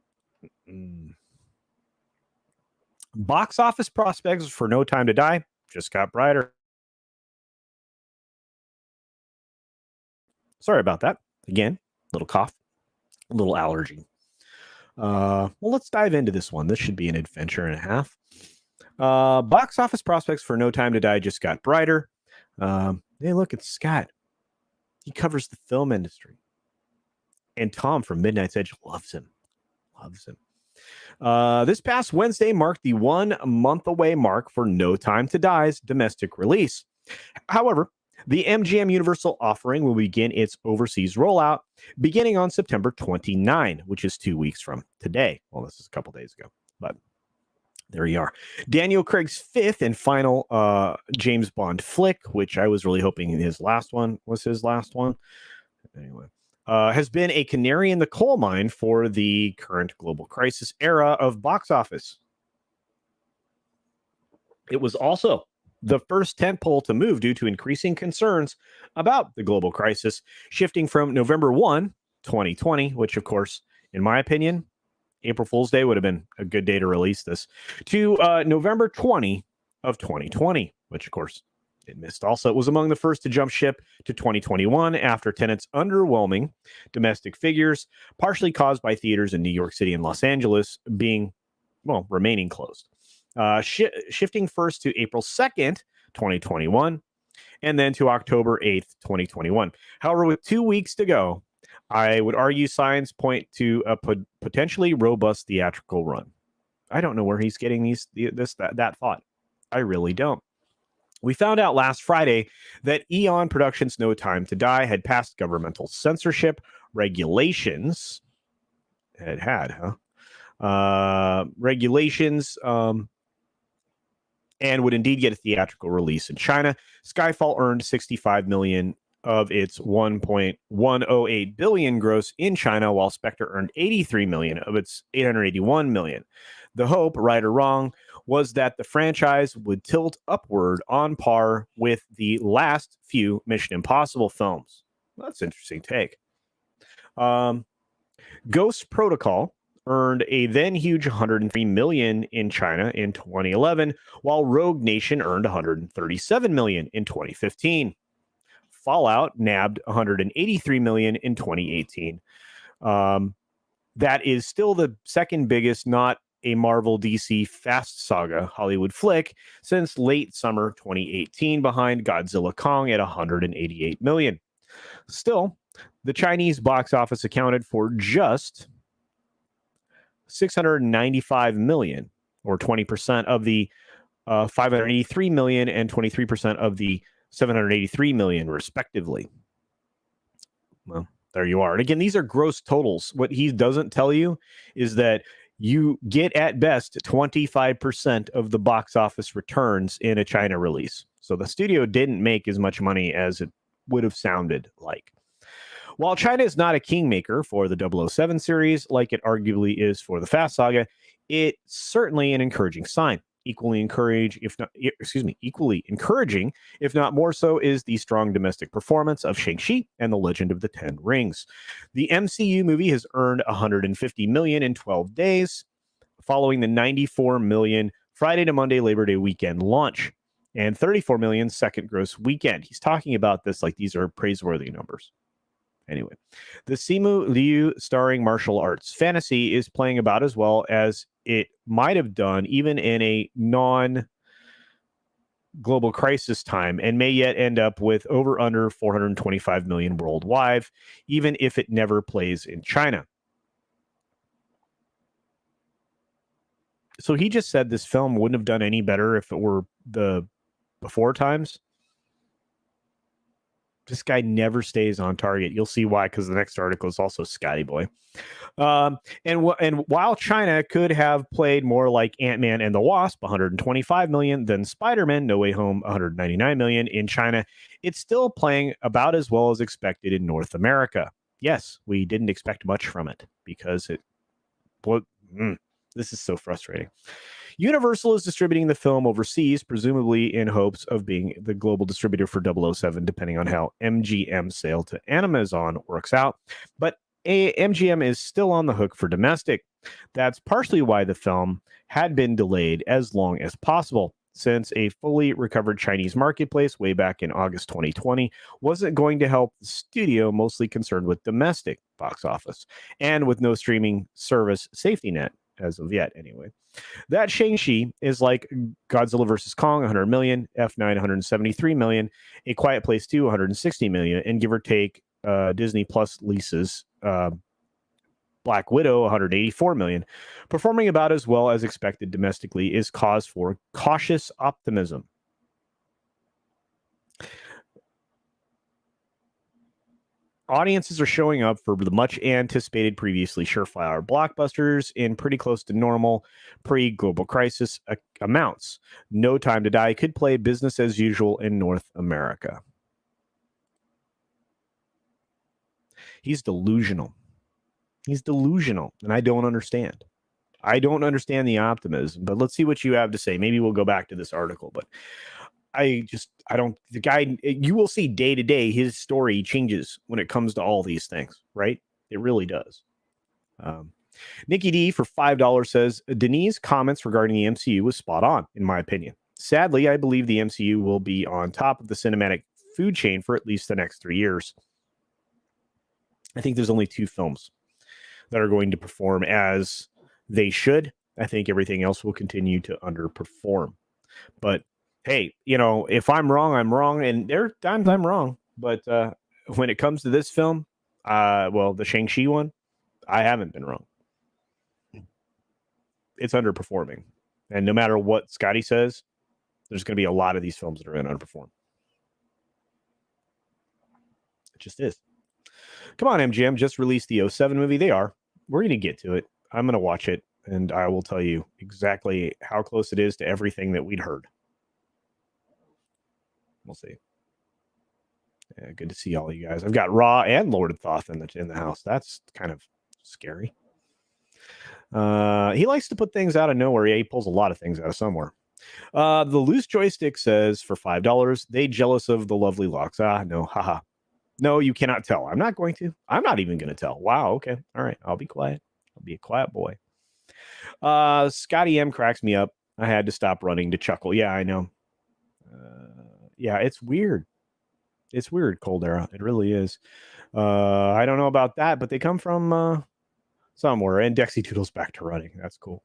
Box office prospects for No Time to Die just got brighter. Sorry about that. Again, little cough, a little allergy. Well, let's dive into this one. This should be an adventure and a half. Box office prospects for No Time to Die just got brighter. Hey, look, it's Scott. He covers the film industry. And Tom from Midnight's Edge loves him. This past Wednesday marked the 1 month away mark for No Time to Die's domestic release. However, the MGM Universal offering will begin its overseas rollout beginning on September 29, which is 2 weeks from today. Well, this is a couple days ago, but there you are. Daniel Craig's fifth and final James Bond flick, which I was really hoping his last one was his last one. Anyway, has been a canary in the coal mine for the current global crisis era of box office. It was also the first tentpole to move due to increasing concerns about the global crisis, shifting from November 1, 2020, which, of course, in my opinion, April Fool's Day would have been a good day to release this, to November 20 of 2020, which, of course, it missed also. It was among the first to jump ship to 2021 after Tenet's underwhelming domestic figures, partially caused by theaters in New York City and Los Angeles remaining closed. Shifting first to April 2nd, 2021, and then to October 8th, 2021. However, with 2 weeks to go, I would argue signs point to a potentially robust theatrical run. I don't know where he's getting that thought. I really don't. We found out last Friday that Eon Productions' No Time to Die had passed governmental censorship regulations. It had, regulations, and would indeed get a theatrical release in China. Skyfall earned $65 million of its $1.108 billion gross in China, while Spectre earned $83 million of its $881 million. The hope, right or wrong, was that the franchise would tilt upward on par with the last few Mission Impossible films. That's an interesting take. Ghost Protocol earned a then huge 103 million in China in 2011, while Rogue Nation earned 137 million in 2015. Fallout nabbed 183 million in 2018. That is still the second biggest, not a Marvel DC Fast Saga Hollywood flick since late summer 2018, behind Godzilla Kong at 188 million. Still, the Chinese box office accounted for just 695 million, or 20% of the 583 million and 23% of the 783 million, respectively. Well, there you are. And again, these are gross totals. What he doesn't tell you is that you get at best 25% of the box office returns in a China release. So the studio didn't make as much money as it would have sounded like. While China is not a kingmaker for the 007 series, like it arguably is for the Fast Saga, it's certainly an encouraging sign. Equally encouraging, if not more so, is the strong domestic performance of Shang-Chi and the Legend of the Ten Rings. The MCU movie has earned 150 million in 12 days, following the 94 million Friday to Monday Labor Day weekend launch and 34 million second gross weekend. He's talking about this like these are praiseworthy numbers. Anyway, the Simu Liu starring martial arts fantasy is playing about as well as it might have done even in a non-global crisis time, and may yet end up with over under 425 million worldwide, even if it never plays in China. So he just said this film wouldn't have done any better if it were the before times. This guy never stays on target. You'll see why, because the next article is also Scotty Boy. And while China could have played more like Ant-Man and the Wasp, 125 million, than Spider-Man No Way Home, 199 million in China, it's still playing about as well as expected in North America. Yes, we didn't expect much from it because this is so frustrating. Universal is distributing the film overseas, presumably in hopes of being the global distributor for 007, depending on how MGM's sale to Amazon works out. But MGM is still on the hook for domestic. That's partially why the film had been delayed as long as possible, since a fully recovered Chinese marketplace way back in August 2020 wasn't going to help the studio, mostly concerned with domestic box office, and with no streaming service safety net, as of yet anyway. That Shang-Chi is like Godzilla vs. Kong, 100 million, F9, 173 million, A Quiet Place 2, 160 million, and give or take Disney Plus leases Black Widow, 184 million. Performing about as well as expected domestically is cause for cautious optimism. Audiences are showing up for the much anticipated previously surefire blockbusters in pretty close to normal pre-global crisis amounts. No Time to Die could play business as usual in North America. He's delusional. He's delusional, and I don't understand. I don't understand the optimism, but let's see what you have to say. Maybe we'll go back to this article, but the guy, you will see day to day, his story changes when it comes to all these things, right? It really does. Nikki D for $5 says, Denise comments regarding the MCU was spot on, in my opinion. Sadly, I believe the MCU will be on top of the cinematic food chain for at least the next 3 years. I think there's only 2 films that are going to perform as they should. I think everything else will continue to underperform. But hey, if I'm wrong, I'm wrong. And there are times I'm wrong. But when it comes to this film, the Shang-Chi one, I haven't been wrong. It's underperforming. And no matter what Scotty says, there's going to be a lot of these films that are going to underperform. It just is. Come on, MGM, just released the 07 movie. They are. We're going to get to it. I'm going to watch it, and I will tell you exactly how close it is to everything that we'd heard. We'll see. Yeah, good to see all you guys. I've got Raw and Lord of Thoth in the house. That's kind of scary. He likes to put things out of nowhere. Yeah, he pulls a lot of things out of somewhere. The Loose Joystick says for $5, they jealous of the lovely locks. No, haha. No, you cannot tell. I'm not going to. I'm not even going to tell. Wow, okay. All right, I'll be quiet. I'll be a quiet boy. Scotty M cracks me up. I had to stop running to chuckle. Yeah, I know. Yeah, it's weird. It's weird, Cold Era. It really is. I don't know about that, but they come from somewhere. And Dexy Toodle's back to running. That's cool.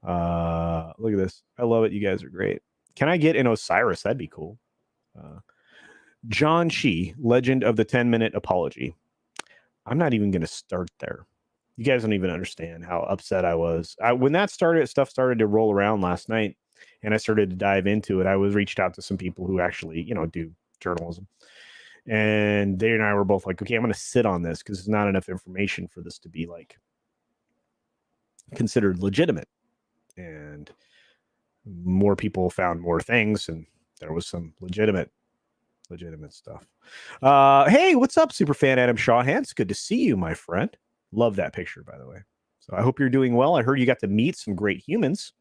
Look at this. I love it. You guys are great. Can I get an Osiris? That'd be cool. John Shee, Legend of the 10-Minute Apology. I'm not even going to start there. You guys don't even understand how upset I was. When that stuff started to roll around last night, and I started to dive into it, I was reached out to some people who actually, do journalism. And they and I were both like, okay, I'm going to sit on this because there's not enough information for this to be like considered legitimate. And more people found more things, and there was some legitimate stuff. Hey, what's up, Superfan Adam Shawhan? It's good to see you, my friend. Love that picture, by the way. So I hope you're doing well. I heard you got to meet some great humans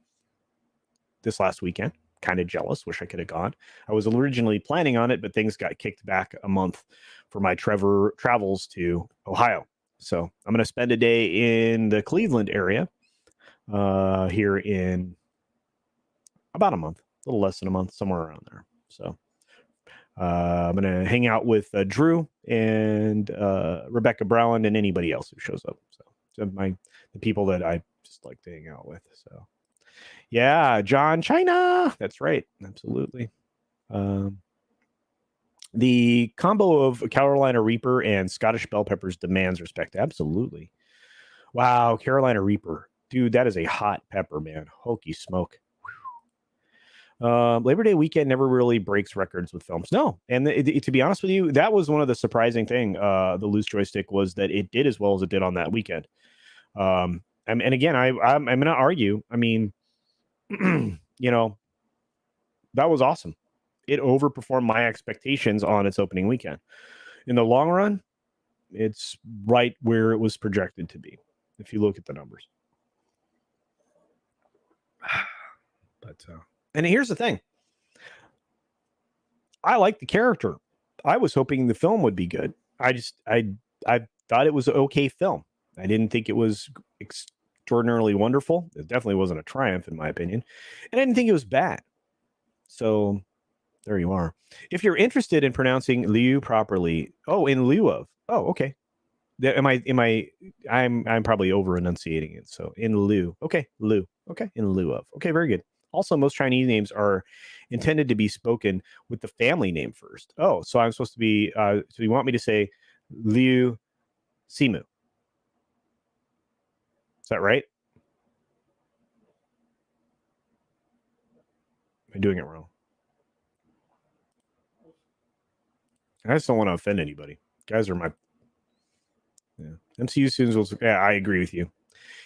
this last weekend. Kind of jealous. Wish I could have gone. I was originally planning on it, but things got kicked back a month for my travels to Ohio. So I'm going to spend a day in the Cleveland area here in about a month, a little less than a month, somewhere around there. So I'm going to hang out with Drew and Rebecca Brown and anybody else who shows up. So the people that I just like to hang out with. So yeah, John China. That's right. Absolutely. The combo of Carolina Reaper and Scottish Bell Peppers demands respect. Absolutely. Wow, Carolina Reaper. Dude, that is a hot pepper, man. Hokey smoke. Labor Day weekend never really breaks records with films. No. And to be honest with you, that was one of the surprising thing. The loose joystick was that it did as well as it did on that weekend. And again, I'm going to argue. I mean, that was awesome. It overperformed my expectations on its opening weekend. In the long run, it's right where it was projected to be, if you look at the numbers. But and here's the thing. I like the character. I was hoping the film would be good. I thought it was an okay film. I didn't think it was extraordinarily wonderful. It definitely wasn't a triumph, in my opinion. And I didn't think it was bad. So there you are. If you're interested in pronouncing Liu properly, in lieu of. Oh, okay. I'm probably over enunciating it. So in lieu. Okay, lieu. Okay, in lieu of. Okay, very good. Also, most Chinese names are intended to be spoken with the family name first. Oh, so I'm supposed to be. So you want me to say Liu Simu? Is that right? Am I doing it wrong? I just don't want to offend anybody. Guys are my MCU students. Yeah, I agree with you.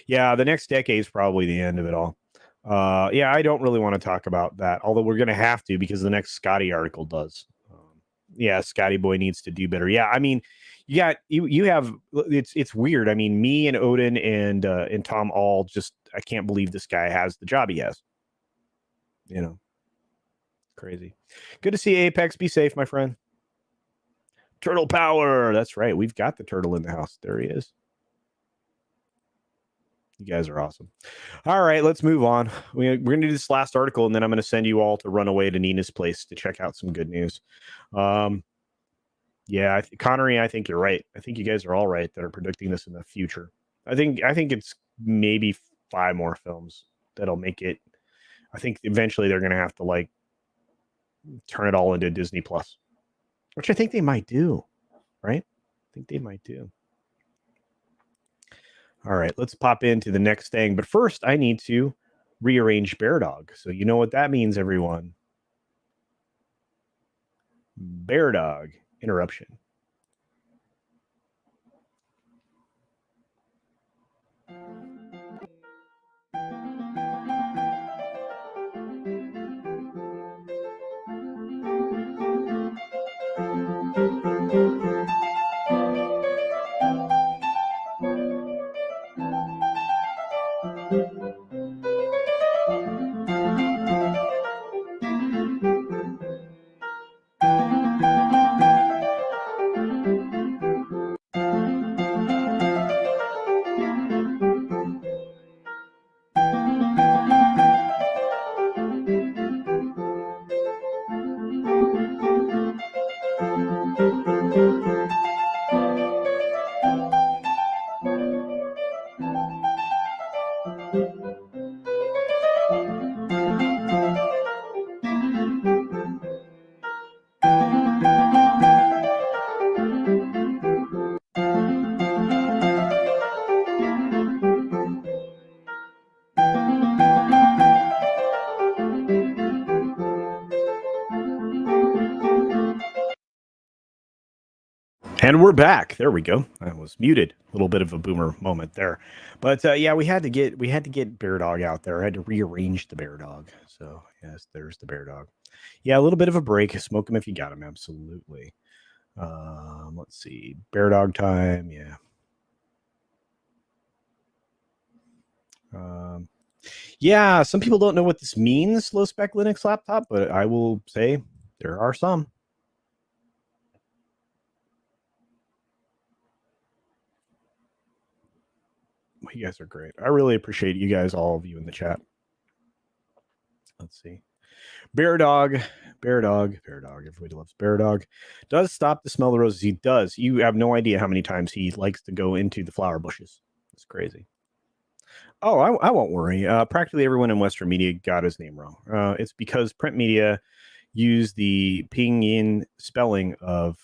Yeah, the next decade is probably the end of it all. Yeah, I don't really want to talk about that, although we're going to have to because the next Scotty article does. Yeah, Scotty boy needs to do better. Yeah, I mean, you have it's weird. I mean, me and Odin and Tom all just I can't believe this guy has the job he has. Crazy. Good to see Apex. Be safe, my friend. Turtle power. That's right. We've got the turtle in the house. There he is. You guys are awesome. All right, let's move on. We're going to do this last article, and then I'm going to send you all to run away to Nina's place to check out some good news. Yeah, Connery, I think you're right. I think you guys are all right that are predicting this in the future. I think it's maybe 5 more films that'll make it. I think eventually they're going to have to turn it all into Disney Plus, which I think they might do, right? I think they might do. All right, let's pop into the next thing. But first, I need to rearrange Bear Dog. So you know what that means, everyone. Bear Dog interruption. And we're back. There we go. I was muted. A little bit of a boomer moment there, but yeah, we had to get Bear Dog out there. I had to rearrange the Bear Dog. So yes, there's the Bear Dog. Yeah, a little bit of a break. Smoke him if you got him. Absolutely. Let's see. Bear Dog time. Yeah. Yeah, some people don't know what this means, low spec Linux laptop, but I will say there are some. You guys are great. I really appreciate you guys, all of you in the chat. Let's see. Bear Dog. Everybody loves Bear Dog. Does stop the smell of the roses. He does. You have no idea how many times he likes to go into the flower bushes. It's crazy. Oh, I won't worry. Practically everyone in Western media got his name wrong. It's because print media used the pinyin spelling of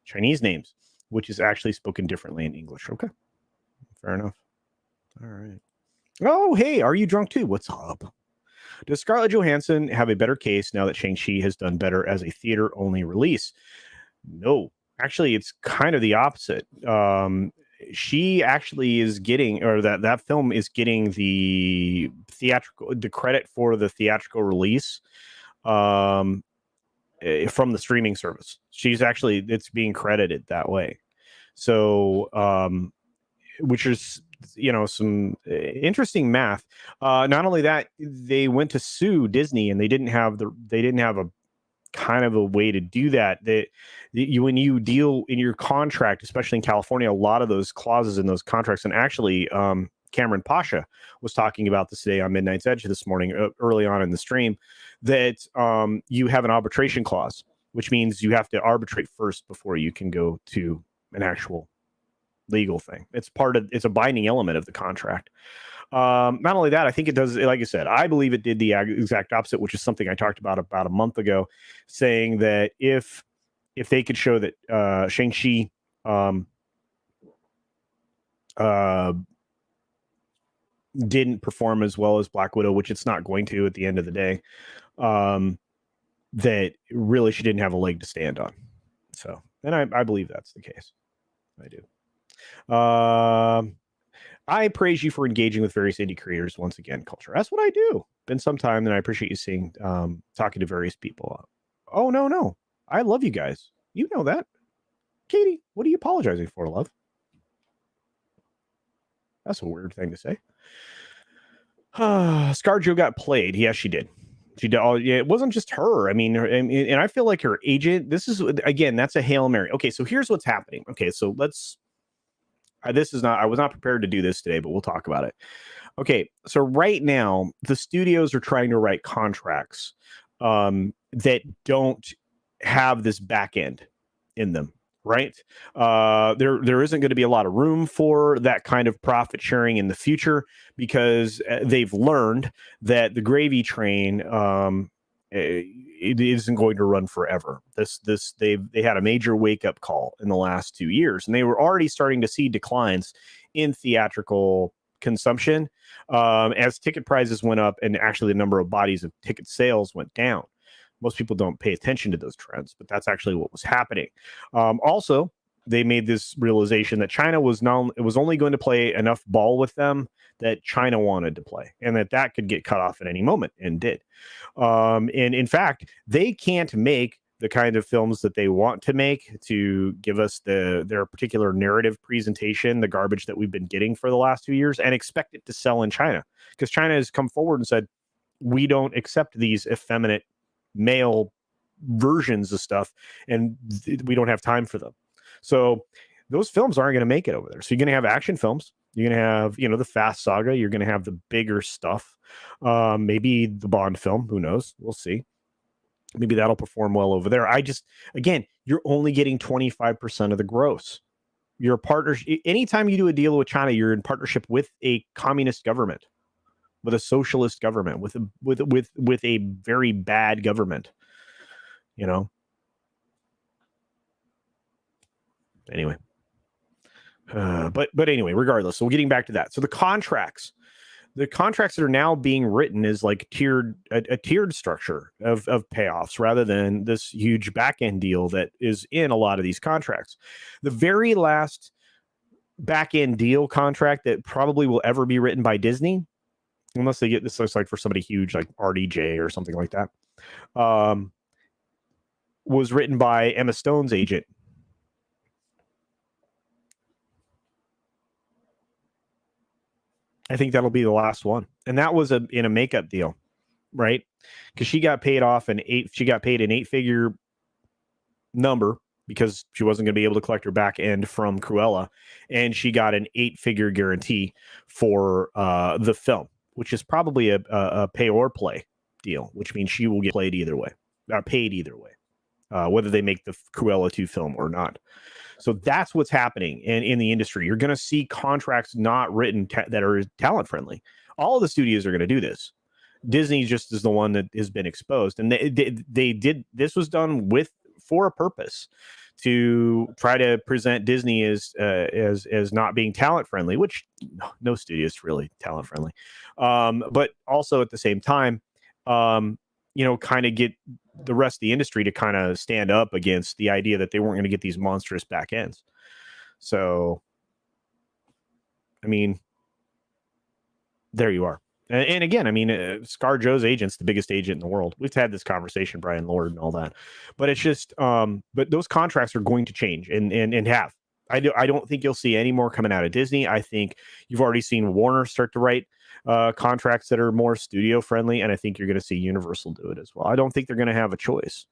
Chinese names, which is actually spoken differently in English. Okay. Fair enough. All right. Oh, hey, are you drunk too? What's up? Does Scarlett Johansson have a better case now that Shang-Chi has done better as a theater-only release? No. Actually, it's kind of the opposite. She actually is getting, or that film is getting the credit for the theatrical release from the streaming service. It's being credited that way. So, which is, some interesting math. Not only that, they went to sue Disney, and they didn't have a kind of a way to do that. When you deal in your contract, especially in California, a lot of those clauses in those contracts, and actually, Cameron Pasha was talking about this today on Midnight's Edge this morning, early on in the stream, that you have an arbitration clause, which means you have to arbitrate first before you can go to an actual legal thing. It's a binding element of the contract. Not only that, I think it does, like I said, I believe it did the exact opposite, which is something I talked about a month ago, saying that if they could show that Shang-Chi didn't perform as well as Black Widow, which it's not going to at the end of the day, that really she didn't have a leg to stand on. So, and I believe that's the case. I do. I praise you for engaging with various indie creators once again, Culture. That's what I do. Been some time, and I appreciate you talking to various people. Oh, no. I love you guys. You know that. Katie, what are you apologizing for, love? That's a weird thing to say. ScarJo got played. Yes, she did. She did. It wasn't just her. I mean, and I feel like her agent, this is, again, that's a Hail Mary. Okay, so here's what's happening. Okay, so let's, I was not prepared to do this today, but we'll talk about it. Okay, so right now, the studios are trying to write contracts that don't have this back end in them, right? There isn't going to be a lot of room for that kind of profit sharing in the future, because they've learned that the gravy train it isn't going to run forever. They had a major wake up call in the last 2 years, and they were already starting to see declines in theatrical consumption as ticket prices went up, and actually the number of bodies of ticket sales went down. Most people don't pay attention to those trends, but that's actually what was happening. Also, they made this realization that China was only going to play enough ball with them that China wanted to play, and that could get cut off at any moment, and did. And in fact, they can't make the kind of films that they want to make to give us their particular narrative presentation, the garbage that we've been getting for the last 2 years, and expect it to sell in China, because China has come forward and said, we don't accept these effeminate male versions of stuff, and we don't have time for them. So those films aren't going to make it over there. So you're going to have action films. You're going to have, the Fast Saga. You're going to have the bigger stuff. Maybe the Bond film. Who knows? We'll see. Maybe that'll perform well over there. Again, you're only getting 25% of the gross. You're a partner. Anytime you do a deal with China, you're in partnership with a communist government. with a socialist government, with a very bad government. Anyway. But anyway, regardless, so getting back to that. So the contracts that are now being written is like a tiered structure of payoffs rather than this huge back end deal that is in a lot of these contracts. The very last back end deal contract that probably will ever be written by Disney, unless they get this looks like for somebody huge like RDJ or something like that, was written by Emma Stone's agent. I think that'll be the last one. And that was in a makeup deal, right? Because she got paid an 8-figure number because she wasn't going to be able to collect her back end from Cruella. And she got an 8-figure guarantee for the film, which is probably a pay or play deal, which means she will get paid either way, whether they make the Cruella 2 film or not. So that's what's happening in the industry. You're going to see contracts not written that are talent friendly. All of the studios are going to do this. Disney just is the one that has been exposed, and they did. This was done for a purpose, to try to present Disney as not being talent friendly, which no studio is really talent friendly. But also at the same time, kind of get the rest of the industry to kind of stand up against the idea that they weren't going to get these monstrous back ends. So, I mean, there you are. And again, I mean, ScarJo's agent's the biggest agent in the world. We've had this conversation, Brian Lord and all that, but it's just, but those contracts are going to change and have. I don't think you'll see any more coming out of Disney. I think you've already seen Warner start to write contracts that are more studio friendly, and I think you're going to see Universal do it as well. I don't think they're going to have a choice.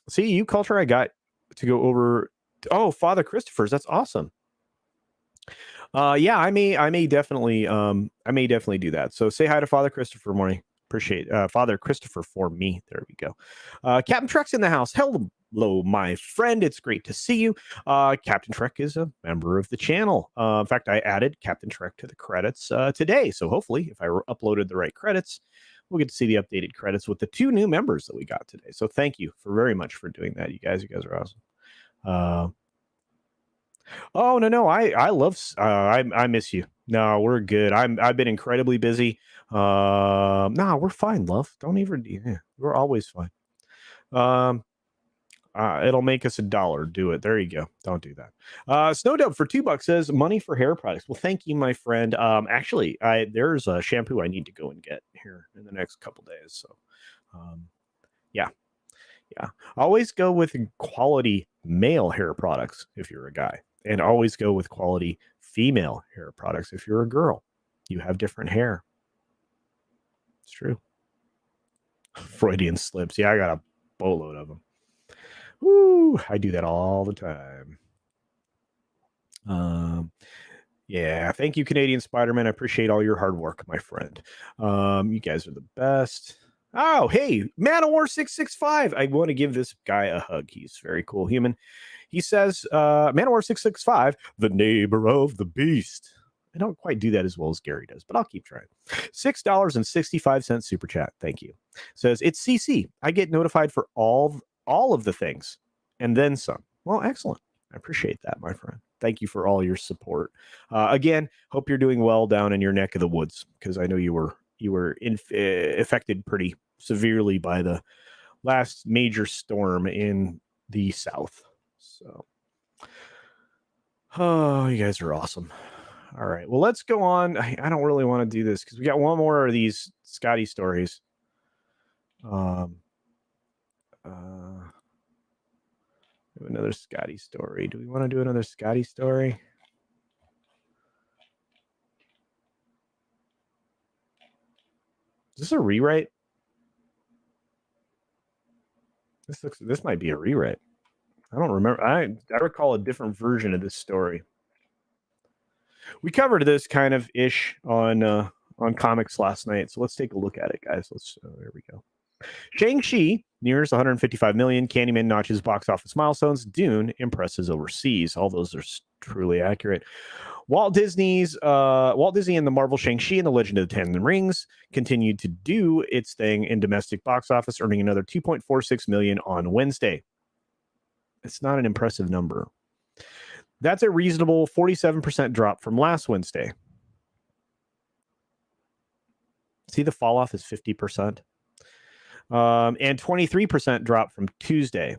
See, you Culture, I got to go over. Oh, Father Christopher's. That's awesome. Yeah, I may definitely do that. So say hi to Father Christopher Morning. Appreciate Father Christopher for me. There we go. Captain Trek's in the house. Hello, my friend. It's great to see you. Captain Trek is a member of the channel. In fact, I added Captain Trek to the credits today. So hopefully, if I uploaded the right credits, we'll get to see the updated credits with the 2 new members that we got today. So thank you very much for doing that, you guys. You guys are awesome. Oh no, I love I miss you. No, we're good. I've been incredibly busy. No, we're fine, love. Don't even. Yeah, we're always fine. It'll make us $1. Do it. There you go. Don't do that. Snowdub for $2 says money for hair products. Well, thank you, my friend. Actually, there's a shampoo I need to go and get here in the next couple days. So, yeah. Always go with quality male hair products if you're a guy, and always go with quality female hair products if you're a girl. You have different hair. It's true. Freudian slips. Yeah, I got a boatload of them. Woo, I do that all the time. Yeah, thank you, Canadian Spider-Man. I appreciate all your hard work, my friend. You guys are the best. Oh, hey, Manowar665. I want to give this guy a hug. He's a very cool human. He says, Manowar665, the neighbor of the beast. I don't quite do that as well as Gary does, but I'll keep trying. $6.65 super chat. Thank you. Says, it's CC. I get notified for all of the things and then some. Well, excellent. I appreciate that, my friend. Thank you for all your support. Again, hope you're doing well down in your neck of the woods, because I know you were affected pretty severely by the last major storm in the South. So, oh, you guys are awesome. All right. Well, let's go on. I don't really want to do this because we got one more of these Scotty stories. Another Scotty story. Do we want to do another Scotty story? Is this a rewrite? This might be a rewrite. I don't remember. I recall a different version of this story. We covered this kind of ish on comics last night, so let's take a look at it, guys. There we go. Shang-Chi nears 155 million. Candyman notches box office milestones. Dune impresses overseas. All those are truly accurate. Walt Disney and the Marvel Shang-Chi and the Legend of the Ten Rings continued to do its thing in domestic box office, earning another $2.46 million on Wednesday. It's not an impressive number. That's a reasonable 47% drop from last Wednesday. See, the fall off is 50%. And 23% drop from Tuesday,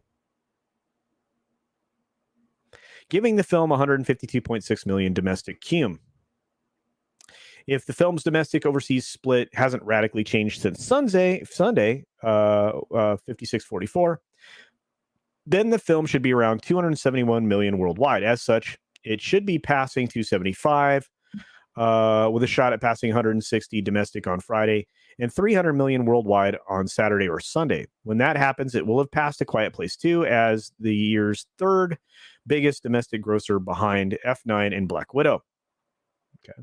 giving the film $152.6 million domestic cum. If the film's domestic overseas split hasn't radically changed since Sunday, 56-44, then the film should be around 271 million worldwide. As such, it should be passing 275, with a shot at passing 160 domestic on Friday and 300 million worldwide on Saturday or Sunday. When that happens, it will have passed A Quiet Place 2 as the year's third biggest domestic grosser behind F9 and Black Widow. Okay.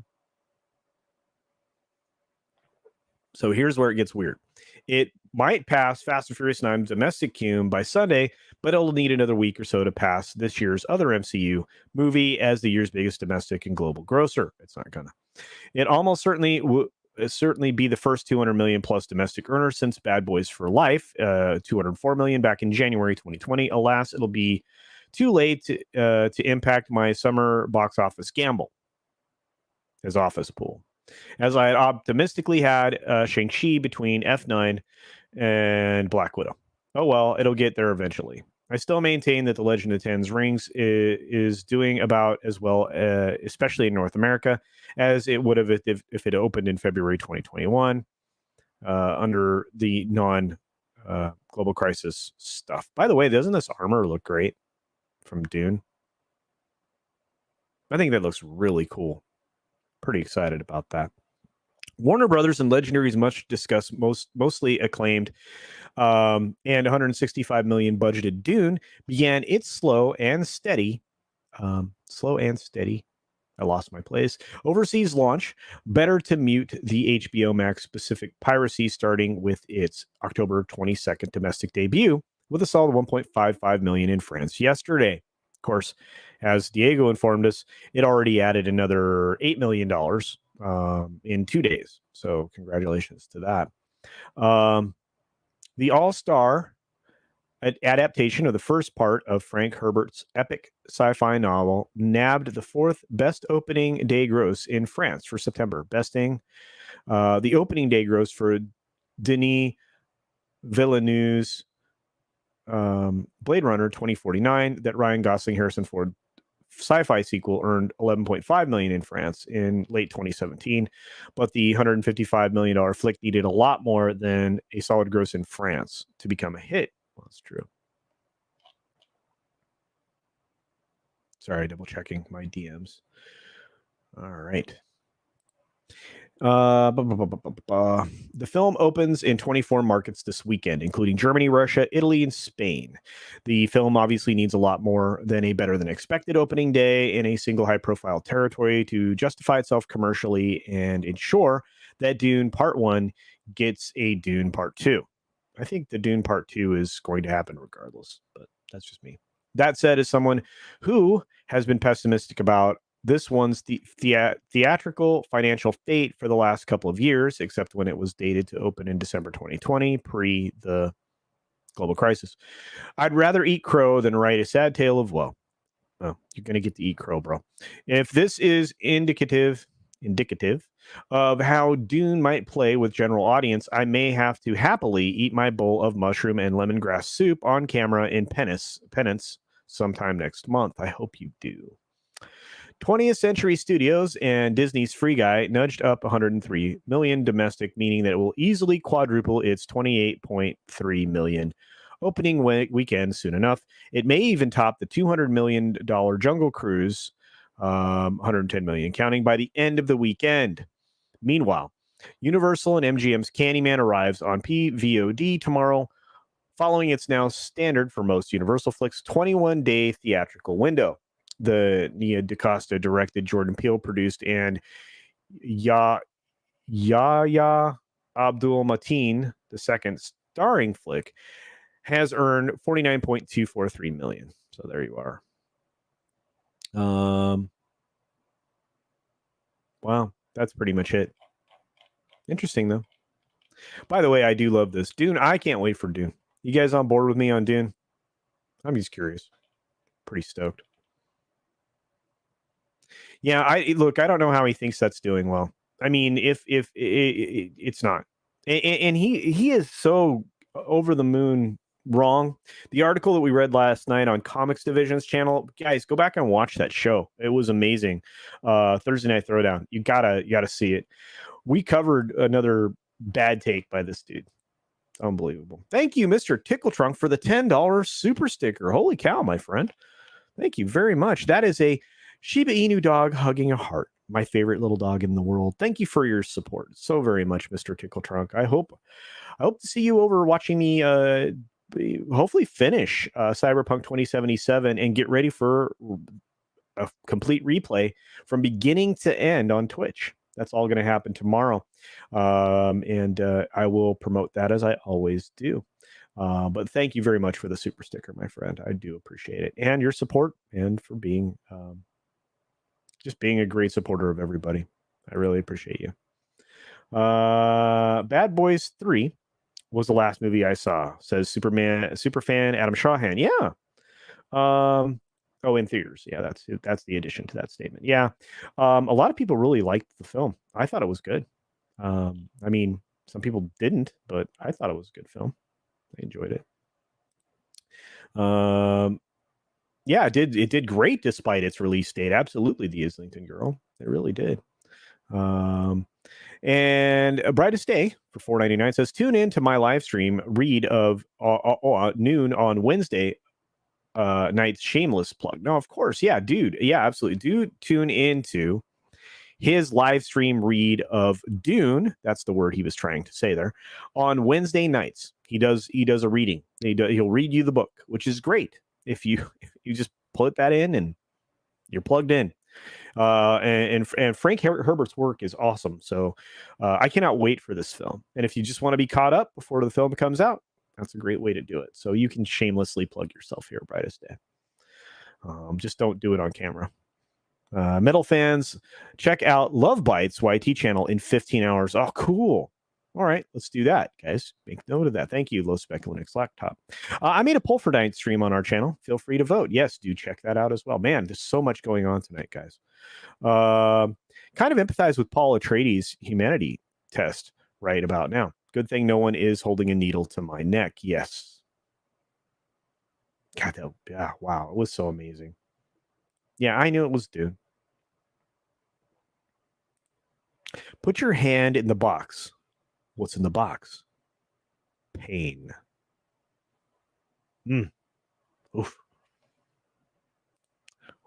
So here's where it gets weird. It might pass Fast and Furious 9 domestic cum by Sunday, but it'll need another week or so to pass this year's other MCU movie as the year's biggest domestic and global grosser. It's not gonna. It almost certainly be the first 200 million plus domestic earner since Bad Boys for Life, 204 million back in January 2020. Alas, it'll be too late to impact my summer box office gamble as office pool, as I had optimistically had Shang-Chi between F9 and Black Widow. Oh well, it'll get there eventually. I still maintain that The Legend of Ten Rings is doing about as well, especially in North America, as it would have if it opened in February 2021 under the non-global crisis stuff. By the way, doesn't this armor look great from Dune? I think that looks really cool. Pretty excited about that. Warner Brothers and Legendary's much discussed, mostly acclaimed, and 165 million budgeted Dune began its slow and steady. I lost my place. Overseas launch, better to mute the HBO Max specific piracy, starting with its October 22nd domestic debut, with a solid 1.55 million in France yesterday. Of course, as Diego informed us, it already added another $8 million in 2 days. So congratulations to that. The All-Star adaptation of the first part of Frank Herbert's epic sci-fi novel nabbed the fourth best opening day gross in France for September, besting the opening day gross for Denis Villeneuve's Blade Runner 2049 that Ryan Gosling Harrison Ford sci-fi sequel earned 11.5 million in France in late 2017, but the $155 million flick needed a lot more than a solid gross in France to become a hit. Well, that's true. Sorry, double checking my DMs. All right. The film opens in 24 markets this weekend, including Germany, Russia, Italy, and Spain. The film obviously needs a lot more than a better than expected opening day in a single high-profile territory to justify itself commercially and ensure that Dune Part 1 gets a Dune Part 2. I think the Dune Part 2 is going to happen regardless, but that's just me. That said, as someone who has been pessimistic about this one's theatrical financial fate for the last couple of years, except when it was dated to open in December 2020, pre the global crisis, I'd rather eat crow than write a sad tale of woe. Oh, you're going to get to eat crow, bro. If this is indicative of how Dune might play with general audience, I may have to happily eat my bowl of mushroom and lemongrass soup on camera in penance sometime next month. I hope you do. 20th Century Studios and Disney's Free Guy nudged up 103 million domestic, meaning that it will easily quadruple its 28.3 million opening weekend soon enough. It may even top the $200 million Jungle Cruise, 110 million counting, by the end of the weekend. Meanwhile, Universal and MGM's Candyman arrives on PVOD tomorrow, following its now standard for most Universal flicks 21-day theatrical window. The Nia DaCosta directed, Jordan Peele produced, and Yahya Abdul-Mateen II starring flick has earned 49.243 million. So there you are. Wow, that's pretty much it. Interesting though. By the way, I do love this Dune. I can't wait for Dune. You guys on board with me on Dune? I'm just curious. Pretty stoked. Yeah, I look. I don't know how he thinks that's doing well. I mean, if it's not, and he is so over the moon wrong. The article that we read last night on Comics Division's channel, guys, go back and watch that show. It was amazing. Thursday Night Throwdown. You gotta see it. We covered another bad take by this dude. Unbelievable. Thank you, Mr. Tickle Trunk, for the $10 super sticker. Holy cow, my friend. Thank you very much. That is a Shiba Inu dog hugging a heart. My favorite little dog in the world. Thank you for your support so very much, Mr. Tickle Trunk. I hope to see you over watching me hopefully finish Cyberpunk 2077 and get ready for a complete replay from beginning to end on Twitch. That's all going to happen tomorrow. And I will promote that as I always do. But thank you very much for the super sticker, my friend. I do appreciate it. And your support and for being just being a great supporter of everybody. I really appreciate you. Bad Boys 3 was the last movie I saw, says Superfan Adam Shawhan. Yeah. In theaters. Yeah, that's the addition to that statement. Yeah. A lot of people really liked the film. I thought it was good. I mean, some people didn't, but I thought it was a good film. I enjoyed it. Yeah, it did great despite its release date. Absolutely, the Islington Girl. It really did. And Brightest Day for $4.99 says, tune in to my live stream read of noon on Wednesday night's shameless plug. No, of course. Yeah, dude. Yeah, absolutely. Do tune into his live stream read of Dune. That's the word he was trying to say there. On Wednesday nights, he does a reading. He'll read you the book, which is great. If you just put that in and you're plugged in. And Frank Herbert's work is awesome. So I cannot wait for this film. And if you just want to be caught up before the film comes out, that's a great way to do it. So you can shamelessly plug yourself here, Brightest Day. Just don't do it on camera. Metal fans, check out Love Bites YT channel in 15 hours. Oh, cool. All right, let's do that, guys. Make note of that. Thank you, Low Spec Linux Laptop. I made a poll for tonight's stream on our channel. Feel free to vote. Yes, do check that out as well. Man, there's so much going on tonight, guys. Kind of empathize with Paul Atreides' humanity test right about now. Good thing no one is holding a needle to my neck. Yes. God, wow. It was so amazing. Yeah, I knew it was Dune. Put your hand in the box. What's in the box? Pain. Oof.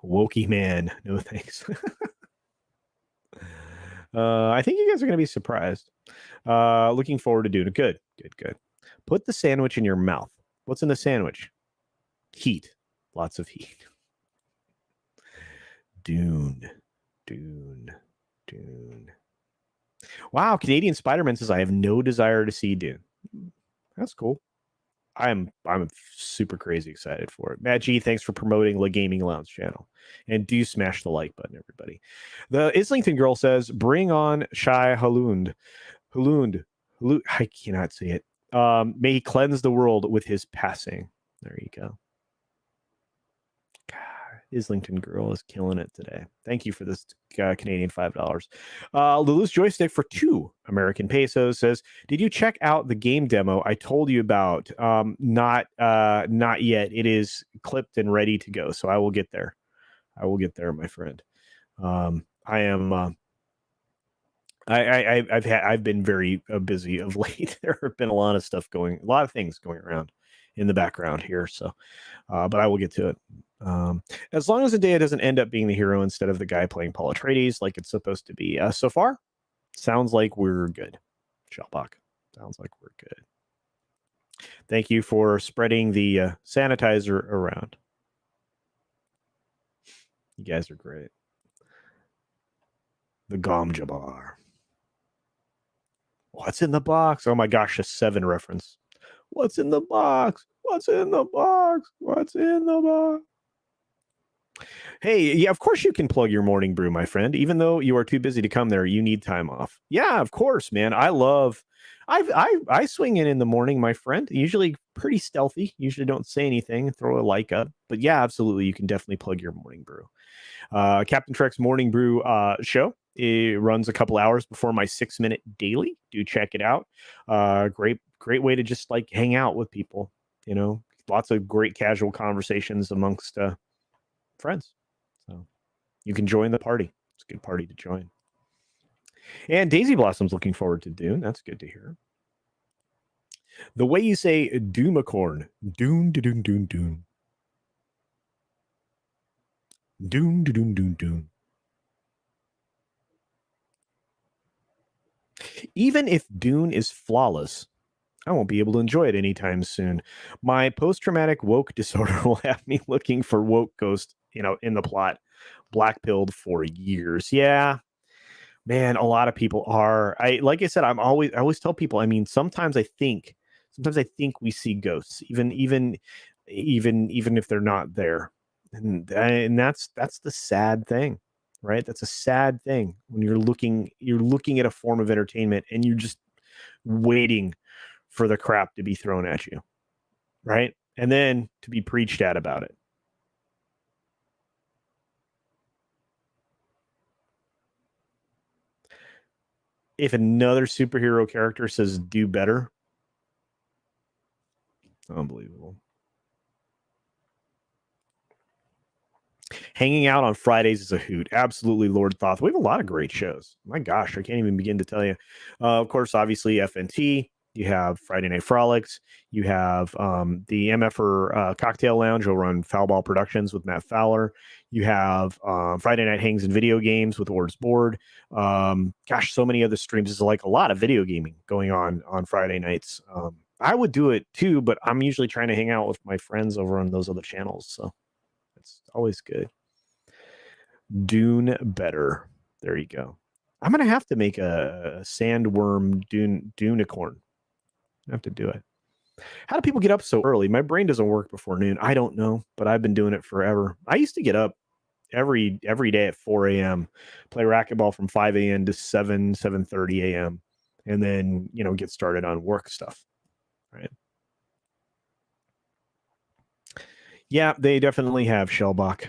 Wokey man. No thanks. I think you guys are going to be surprised. Looking forward to doing it. Good. Put the sandwich in your mouth. What's in the sandwich? Heat. Lots of heat. Dune. Wow, Canadian Spider-Man says I have no desire to see Dune. That's cool. I'm super crazy excited for it. Matt G, thanks for promoting the Gaming Lounge channel. And do smash the like button, everybody. The Islington Girl says, bring on Shai Halund. I cannot say it. May he cleanse the world with his passing. There you go. Islington Girl is killing it today. Thank you for this Canadian $5. Lulu's Joystick for 2 American pesos says, did you check out the game demo I told you about? Not yet. It is clipped and ready to go. So I will get there. My friend. I've been very busy of late. There have been a lot of things going around in the background here. So, but I will get to it. As long as Zendaya doesn't end up being the hero instead of the guy playing Paul Atreides like it's supposed to be. So far, sounds like we're good. Shellbach. Sounds like we're good. Thank you for spreading the sanitizer around. You guys are great. The Gamja Bar. What's in the box? Oh my gosh, a 7 reference. What's in the box? What's in the box? What's in the box? Hey, yeah, of course you can plug your morning brew, my friend. Even though you are too busy to come there, you need time off. Yeah, of course, man. I swing in the morning, my friend. Usually pretty stealthy. Usually don't say anything. Throw a like up. But yeah, absolutely, you can definitely plug your morning brew. Captain Trek's Morning Brew show. It runs a couple hours before my 6 minute daily. Do check it out. Great way to just like hang out with people. You know, lots of great casual conversations amongst friends. So you can join the party. It's a good party to join. And Daisy Blossom's looking forward to Dune. That's good to hear. The way you say Doomacorn, Dune, Dune, Dune, Dune, Dune, Dune, Dune, Dune. Even if Dune is flawless, I won't be able to enjoy it anytime soon. My post-traumatic woke disorder will have me looking for woke ghost, in the plot, black-pilled for years. Yeah, man, a lot of people are. Like I said, I always tell people, I mean, sometimes I think we see ghosts, even if they're not there. And that's the sad thing, right? That's a sad thing when you're looking at a form of entertainment and you're just waiting for the crap to be thrown at you, right? And then to be preached at about it. If another superhero character says do better, unbelievable. Hanging out on Fridays is a hoot. Absolutely, Lord Thoth. We have a lot of great shows. My gosh, I can't even begin to tell you. Of course, obviously, FNT. You have Friday Night Frolics. You have the MFR Cocktail Lounge over on Foul Ball Productions with Matt Fowler. You have Friday Night Hangs and Video Games with Ord's Board. Gosh, so many other streams. There's like a lot of video gaming going on Friday nights. I would do it too, but I'm usually trying to hang out with my friends over on those other channels. So it's always good. Dune better. There you go. I'm gonna have to make a sandworm dunicorn. I have to do it. How do people get up so early? My brain doesn't work before noon. I don't know, but I've been doing it forever. I used to get up every day at 4 a.m. Play racquetball from 5 a.m. to 7:30 a.m. and then get started on work stuff. Right? Yeah, they definitely have Shellbach.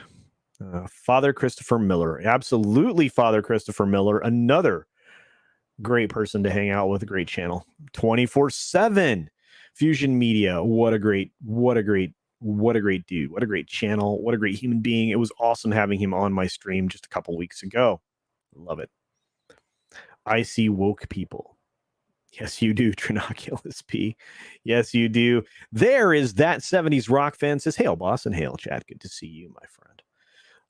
Father Christopher Miller. Absolutely, Father Christopher Miller. Another great person to hang out with. A great channel. 24/7. Fusion Media. What a great dude. What a great channel. What a great human being. It was awesome having him on my stream just a couple weeks ago. Love it. I see woke people. Yes, you do, Trinoculus P. Yes, you do. There is that 70s rock fan says, hail, boss, and hail, chat. Good to see you, my friend.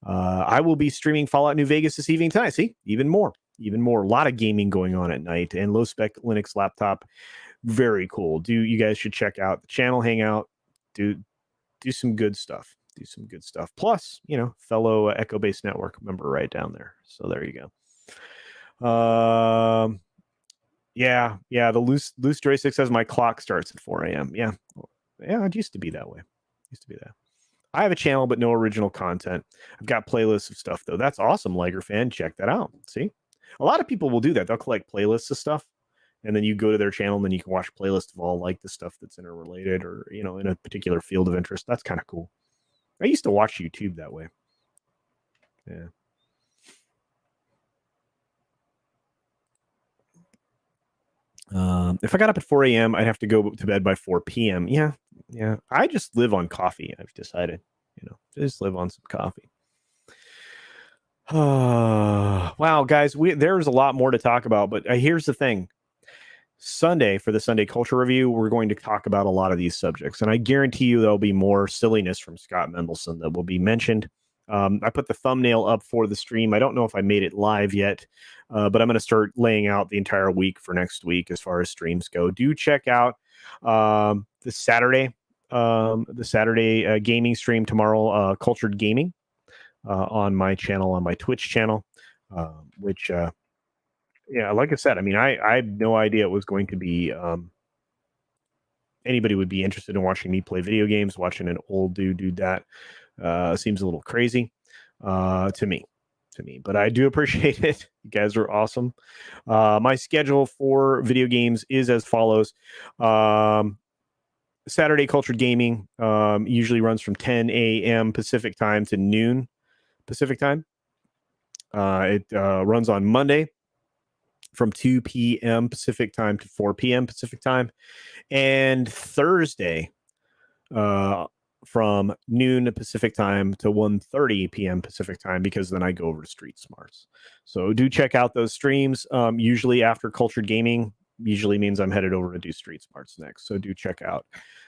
I will be streaming Fallout New Vegas this evening tonight. See, even more. A lot of gaming going on at night, and low spec Linux laptop. Very cool. You guys should check out the channel, hang out, do some good stuff. Plus, fellow Echo Base Network member right down there. So there you go. Yeah. The loose joystick says my clock starts at 4 a.m. Yeah, it used to be that way. I have a channel, but no original content. I've got playlists of stuff, though. That's awesome, Liger fan. Check that out. See? A lot of people will do that. They'll collect playlists of stuff, and then you go to their channel, and then you can watch playlists of all like the stuff that's interrelated or, in a particular field of interest. That's kind of cool. I used to watch YouTube that way. Yeah. If I got up at 4 a.m., I'd have to go to bed by 4 p.m. Yeah. I just live on coffee. I've decided, just live on some coffee. Wow, guys, there's a lot more to talk about, but here's the thing. Sunday, for the Sunday Culture Review, we're going to talk about a lot of these subjects, and I guarantee you there'll be more silliness from Scott Mendelson that will be mentioned. I put the thumbnail up for the stream. I don't know if I made it live yet, but I'm going to start laying out the entire week for next week as far as streams go. Do check out the Saturday gaming stream tomorrow, Cultured Gaming, on my channel, on my Twitch channel, which like I said, I mean, I had no idea it was going to be anybody would be interested in watching me play video games. Watching an old dude do that seems a little crazy. to me. But I do appreciate it. You guys are awesome. My schedule for video games is as follows. Saturday Cultured Gaming usually runs from 10 a.m. Pacific time to noon Pacific time. It runs on Monday from 2 p.m. Pacific time to 4 p.m. Pacific time, and Thursday from noon Pacific time to 1:30 p.m. Pacific time, because then I go over to Street Smarts. So do check out those streams. Usually after Cultured Gaming usually means I'm headed over to do Street Smarts next. So do check out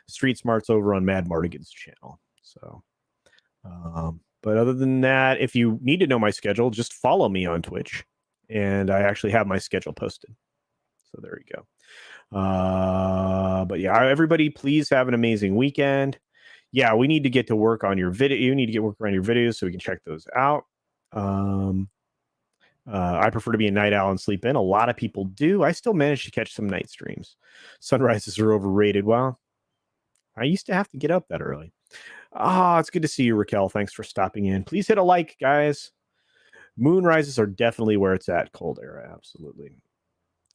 Street Smarts over on Mad Mardigan's channel. So, but other than that, if you need to know my schedule, just follow me on Twitch, and I actually have my schedule posted. So there you go. But yeah, everybody, please have an amazing weekend. Yeah, we need to get to work on your video. You need to get work on your videos so we can check those out. I prefer to be a night owl and sleep in. A lot of people do. I still manage to catch some night streams. Sunrises are overrated. Well, I used to have to get up that early. It's good to see you, Raquel. Thanks for stopping in. Please hit a like, guys. Moonrises are definitely where it's at. Cold Era, absolutely.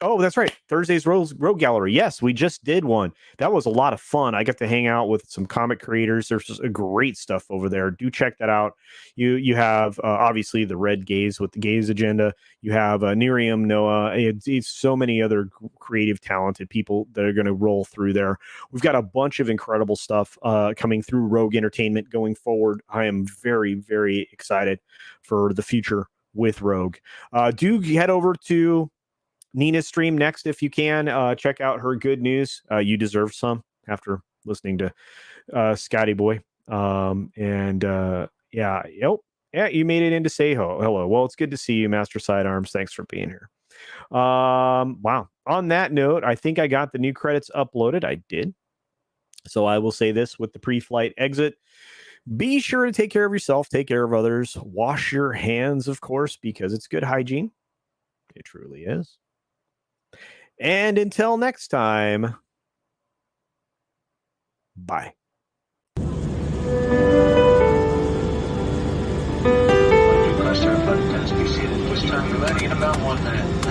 Oh, that's right. Thursday's Rogue Gallery. Yes, we just did one. That was a lot of fun. I got to hang out with some comic creators. There's just great stuff over there. Do check that out. You have obviously the Red Gaze with the Gaze Agenda. You have Nerium, Noah. It's so many other creative, talented people that are going to roll through there. We've got a bunch of incredible stuff coming through Rogue Entertainment going forward. I am very, very excited for the future with Rogue. Do head over to Nina's stream next if you can. Check out her good news. You deserve some after listening to Scotty Boy. Yeah, you made it in to say hello. Well, it's good to see you, Master Sidearms. Thanks for being here. Wow. On that note, I think I got the new credits uploaded. I did. So I will say this with the pre-flight exit. Be sure to take care of yourself, take care of others, wash your hands, of course, because it's good hygiene. It truly is. And until next time, bye. Press our button, please be seated. Push time ready in about 1 minute.